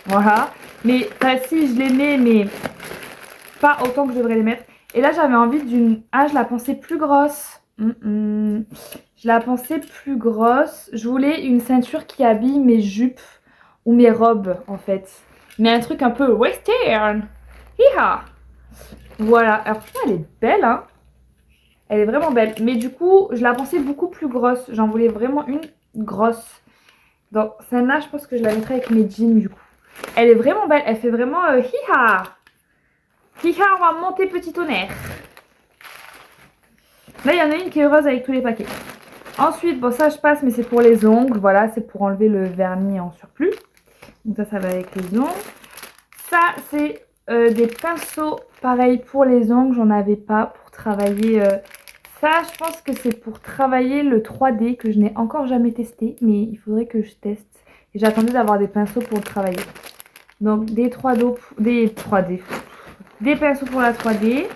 Voilà. Mais si, je les mets, mais pas autant que je devrais les mettre. Et là, j'avais envie d'une... Ah, je la pensais plus grosse. Je la pensais plus grosse. Je voulais une ceinture qui habille mes jupes ou mes robes, en fait. Mais un truc un peu western. Hiha. Voilà. Alors, franchement, elle est belle, hein. Elle est vraiment belle. Mais du coup, je la pensais beaucoup plus grosse. J'en voulais vraiment une grosse. Donc, celle-là, je pense que je la mettrai avec mes jeans, du coup. Elle est vraiment belle. Elle fait vraiment hi-ha. Hi-ha, on va monter petit tonnerre. Là, il y en a une qui est heureuse avec tous les paquets. Ensuite, bon, ça, je passe, mais c'est pour les ongles. Voilà, c'est pour enlever le vernis en surplus. Donc, ça va avec les ongles. Ça, c'est des pinceaux, pareil, pour les ongles. J'en avais pas pour travailler... Ça, je pense que c'est pour travailler le 3D que je n'ai encore jamais testé, mais il faudrait que je teste. Et j'attendais d'avoir des pinceaux pour le travailler. Donc des 3D, des pinceaux pour la 3D.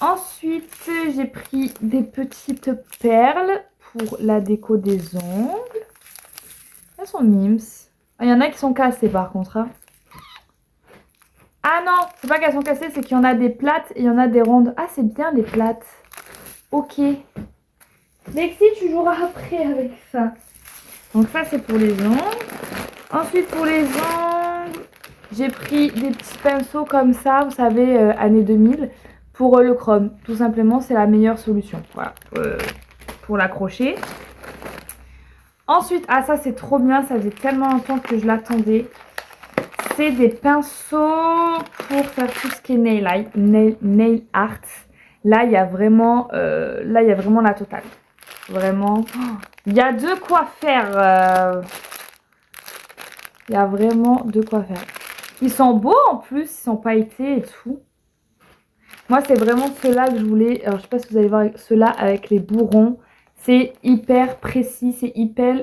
Ensuite, j'ai pris des petites perles pour la déco des ongles. Elles sont mimes. Ah, il y en a qui sont cassées par contre. Hein. Ah non, c'est pas qu'elles sont cassées, c'est qu'il y en a des plates et il y en a des rondes. Ah, c'est bien les plates. Ok. Lexi, tu joueras après avec ça. Donc ça, c'est pour les ongles. Ensuite, pour les ongles, j'ai pris des petits pinceaux comme ça, vous savez, année 2000, pour le chrome. Tout simplement, c'est la meilleure solution. Voilà, pour l'accrocher. Ensuite, ah ça, c'est trop bien. Ça faisait tellement longtemps que je l'attendais. C'est des pinceaux pour faire tout ce qui est nail art. Là, il y a vraiment la totale. Vraiment. Il y a de quoi faire. Il y a vraiment de quoi faire. Ils sont beaux en plus. Ils sont pailletés et tout. Moi, c'est vraiment ceux-là que je voulais. Alors, je sais pas si vous allez voir ceux-là avec les bourrons. C'est hyper précis. C'est hyper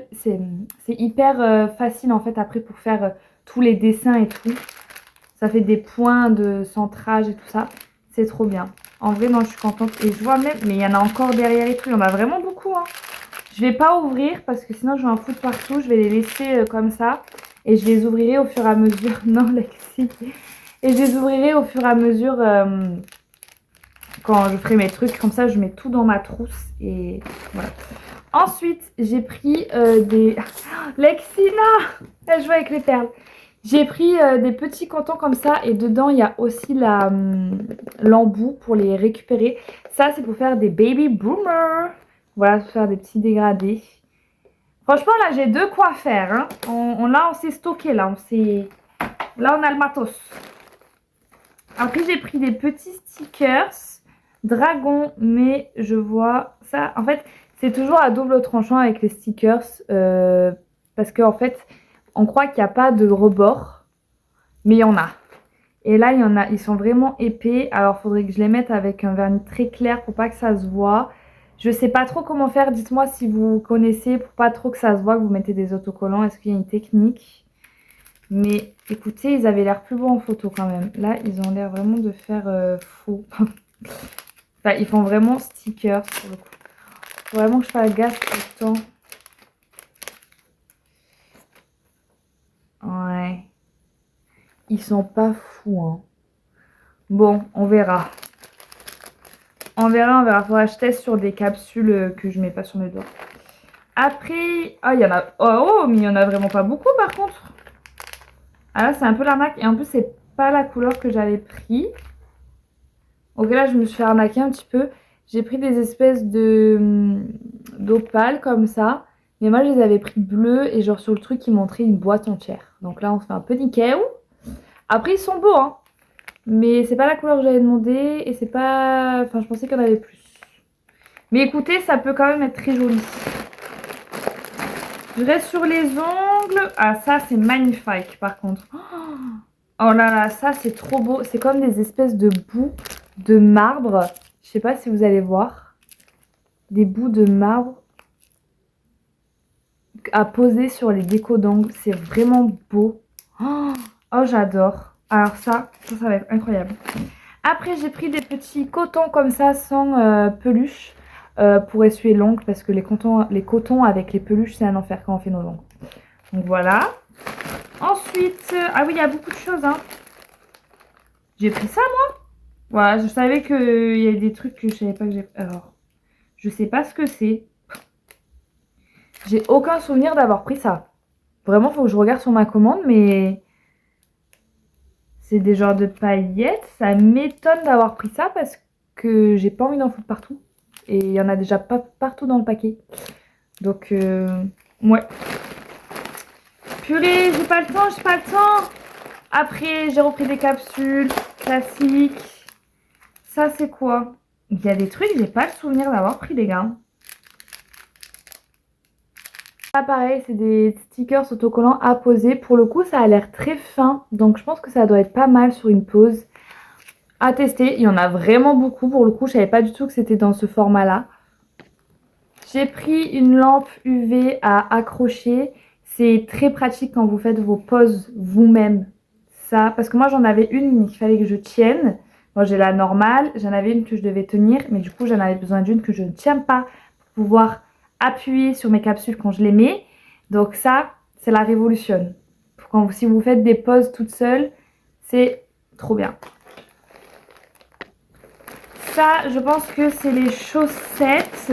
facile en fait après pour faire tous les dessins et tout. Ça fait des points de centrage et tout ça. C'est trop bien. En vrai, non, je suis contente. Et je vois même, mais il y en a encore derrière et tout. Il y en a vraiment beaucoup. Hein. Je vais pas ouvrir parce que sinon je vais en foutre partout. Je vais les laisser comme ça. Et je les ouvrirai au fur et à mesure. Non, Lexi. Et je les ouvrirai au fur et à mesure quand je ferai mes trucs. Comme ça, je mets tout dans ma trousse. Et voilà. Ensuite, j'ai pris des... Lexina, elle joue avec les perles. J'ai pris des petits cantons comme ça et dedans il y a aussi l'embout pour les récupérer. Ça c'est pour faire des baby boomers. Voilà, pour faire des petits dégradés. Franchement là j'ai de quoi faire. Hein. On s'est stocké là. Là on a le matos. Après j'ai pris des petits stickers. Dragon, mais je vois ça. En fait c'est toujours à double tranchant avec les stickers. Parce qu'en fait... On croit qu'il n'y a pas de rebord, mais il y en a. Et là, il y en a, ils sont vraiment épais. Alors, il faudrait que je les mette avec un vernis très clair pour pas que ça se voit. Je sais pas trop comment faire. Dites-moi si vous connaissez pour pas trop que ça se voit, que vous mettez des autocollants. Est-ce qu'il y a une technique? Mais écoutez, ils avaient l'air plus beaux en photo quand même. Là, ils ont l'air vraiment de faire faux. Enfin, ils font vraiment stickers pour le coup. Faut vraiment que je fasse gaffe tout le temps. Ouais. Ils sont pas fous, hein. Bon, on verra. On verra. Faudra que je teste sur des capsules que je mets pas sur mes doigts. Après... Ah, il y en a... Oh, mais il y en a vraiment pas beaucoup, par contre. Ah là, c'est un peu l'arnaque. Et en plus, c'est pas la couleur que j'avais pris. Ok, là, je me suis fait arnaquer un petit peu. J'ai pris des espèces d'opales comme ça. Mais moi, je les avais pris bleus et genre sur le truc, ils montraient une boîte entière. Donc là, on se fait un peu nickel. Après, ils sont beaux, hein. Mais c'est pas la couleur que j'avais demandé et c'est pas... Enfin, je pensais qu'il y en avait plus. Mais écoutez, ça peut quand même être très joli. Je reste sur les ongles. Ah, ça, c'est magnifique, par contre. Oh là là, ça, c'est trop beau. C'est comme des espèces de bouts de marbre. Je sais pas si vous allez voir. Des bouts de marbre à poser sur les décos d'ongles. C'est vraiment beau. Oh, j'adore. Alors ça va être incroyable. Après, j'ai pris des petits cotons comme ça, sans peluche, pour essuyer l'ongle, parce que les cotons avec les peluches, c'est un enfer quand on fait nos ongles. Donc voilà. Ensuite, ah oui, il y a beaucoup de choses, hein. J'ai pris ça, moi. Voilà, je savais qu'il y avait des trucs que je savais pas que j'ai... Alors, je sais pas ce que c'est. J'ai aucun souvenir d'avoir pris ça. Vraiment, faut que je regarde sur ma commande, mais... C'est des genres de paillettes. Ça m'étonne d'avoir pris ça parce que j'ai pas envie d'en foutre partout. Et il y en a déjà pas partout dans le paquet. Donc, ouais. Purée, j'ai pas le temps. Après, j'ai repris des capsules classiques. Ça, c'est quoi? Il y a des trucs, j'ai pas le souvenir d'avoir pris, les gars. Là, pareil, c'est des stickers autocollants à poser. Pour le coup, ça a l'air très fin. Donc, je pense que ça doit être pas mal sur une pose. À tester. Il y en a vraiment beaucoup. Pour le coup, je savais pas du tout que c'était dans ce format-là. J'ai pris une lampe UV à accrocher. C'est très pratique quand vous faites vos poses vous-même. Ça, parce que moi, j'en avais une, mais il fallait que je tienne. Moi, j'ai la normale. J'en avais une que je devais tenir. Mais du coup, j'en avais besoin d'une que je ne tiens pas pour pouvoir appuyer sur mes capsules quand je les mets. Donc ça, c'est la révolution. Si vous faites des poses toute seule, c'est trop bien. Ça, je pense que c'est les chaussettes.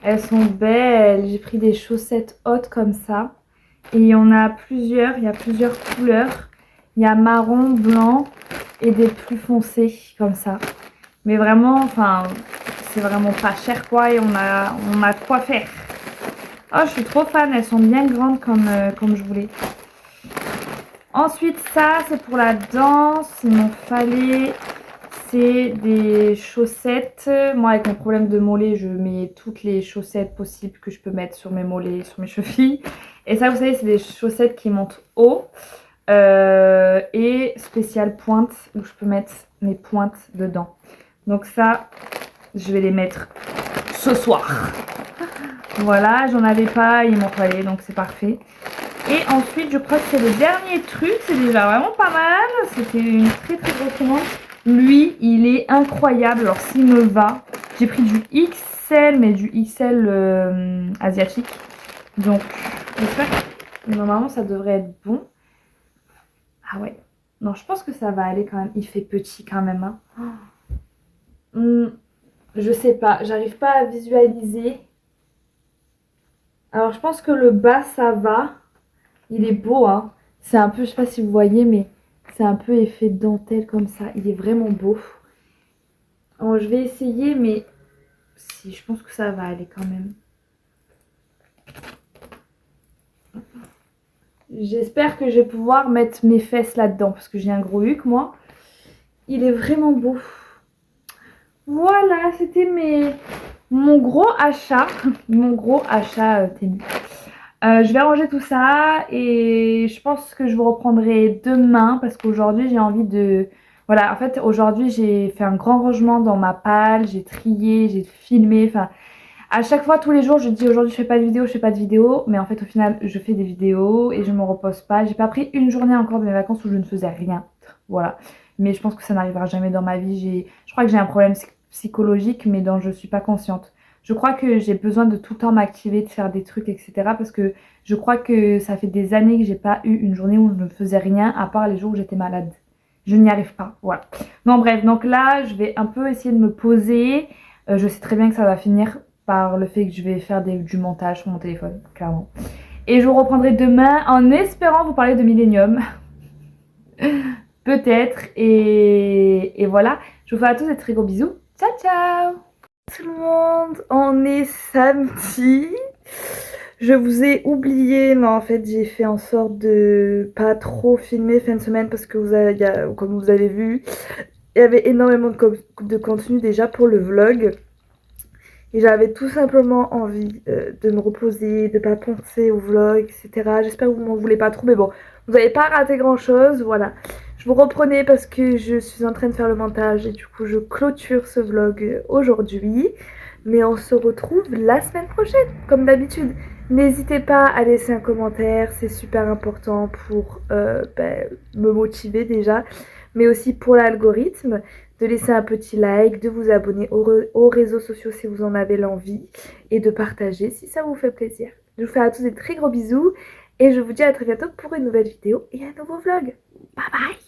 Elles sont belles. J'ai pris des chaussettes hautes comme ça. Et il y en a plusieurs. Il y a plusieurs couleurs. Il y a marron, blanc et des plus foncés comme ça. Mais vraiment, enfin, c'est vraiment pas cher quoi. Et on a de quoi faire. Oh, je suis trop fan. Elles sont bien grandes comme je voulais. Ensuite, ça, c'est pour la danse. Il m'en fallait... C'est des chaussettes. Moi, avec mon problème de mollet, je mets toutes les chaussettes possibles que je peux mettre sur mes mollets, sur mes chevilles. Et ça, vous savez, c'est des chaussettes qui montent haut. Et spéciale pointe, où je peux mettre mes pointes dedans. Donc ça, je vais les mettre ce soir. Voilà, j'en avais pas, il m'en fallait, donc c'est parfait. Et ensuite, je crois que c'est le dernier truc. C'est déjà vraiment pas mal. C'était une très très grosse commande. Lui, il est incroyable. Alors, s'il me va, j'ai pris du XL, mais du XL asiatique. Donc, j'espère que normalement, ça devrait être bon. Ah ouais. Non, je pense que ça va aller quand même. Il fait petit quand même. Hein. Je sais pas. J'arrive pas à visualiser. Alors, je pense que le bas, ça va. Il est beau, hein. C'est un peu, je sais pas si vous voyez, mais... C'est un peu effet dentelle comme ça. Il est vraiment beau. Alors, je vais essayer, mais si, je pense que ça va aller quand même. J'espère que je vais pouvoir mettre mes fesses là-dedans parce que j'ai un gros huc, moi. Il est vraiment beau. Voilà, c'était mon gros achat. Mon gros achat Temu. Je vais ranger tout ça et je pense que je vous reprendrai demain parce qu'aujourd'hui j'ai envie de... Voilà, en fait aujourd'hui j'ai fait un grand rangement dans ma palle, j'ai trié, j'ai filmé, enfin... À chaque fois, tous les jours, je dis aujourd'hui je fais pas de vidéo, mais en fait au final je fais des vidéos et je me repose pas. J'ai pas pris une journée encore de mes vacances où je ne faisais rien, voilà. Mais je pense que ça n'arrivera jamais dans ma vie. Je crois que j'ai un problème psychologique mais dont je suis pas consciente. Je crois que j'ai besoin de tout le temps m'activer, de faire des trucs, etc. Parce que je crois que ça fait des années que j'ai pas eu une journée où je ne faisais rien à part les jours où j'étais malade. Je n'y arrive pas, voilà. Non bref, donc là, je vais un peu essayer de me poser. Je sais très bien que ça va finir par le fait que je vais faire du montage sur mon téléphone, clairement. Et je vous reprendrai demain en espérant vous parler de Millennium. Peut-être. Et voilà. Je vous fais à tous des très gros bisous. Ciao, ciao! Tout le monde, on est samedi Je vous ai oublié, mais en fait j'ai fait en sorte de pas trop filmer fin de semaine parce que comme vous avez vu, il y avait énormément de contenu déjà pour le vlog. Et j'avais tout simplement envie de me reposer, de pas penser au vlog, etc. J'espère que vous m'en voulez pas trop, mais bon, vous n'avez pas raté grand chose, voilà. Je vous reprenais parce que je suis en train de faire le montage et du coup je clôture ce vlog aujourd'hui. Mais on se retrouve la semaine prochaine, comme d'habitude. N'hésitez pas à laisser un commentaire, c'est super important pour me motiver déjà, mais aussi pour l'algorithme, de laisser un petit like, de vous abonner aux réseaux sociaux si vous en avez l'envie et de partager si ça vous fait plaisir. Je vous fais à tous des très gros bisous et je vous dis à très bientôt pour une nouvelle vidéo et un nouveau vlog. Bye bye!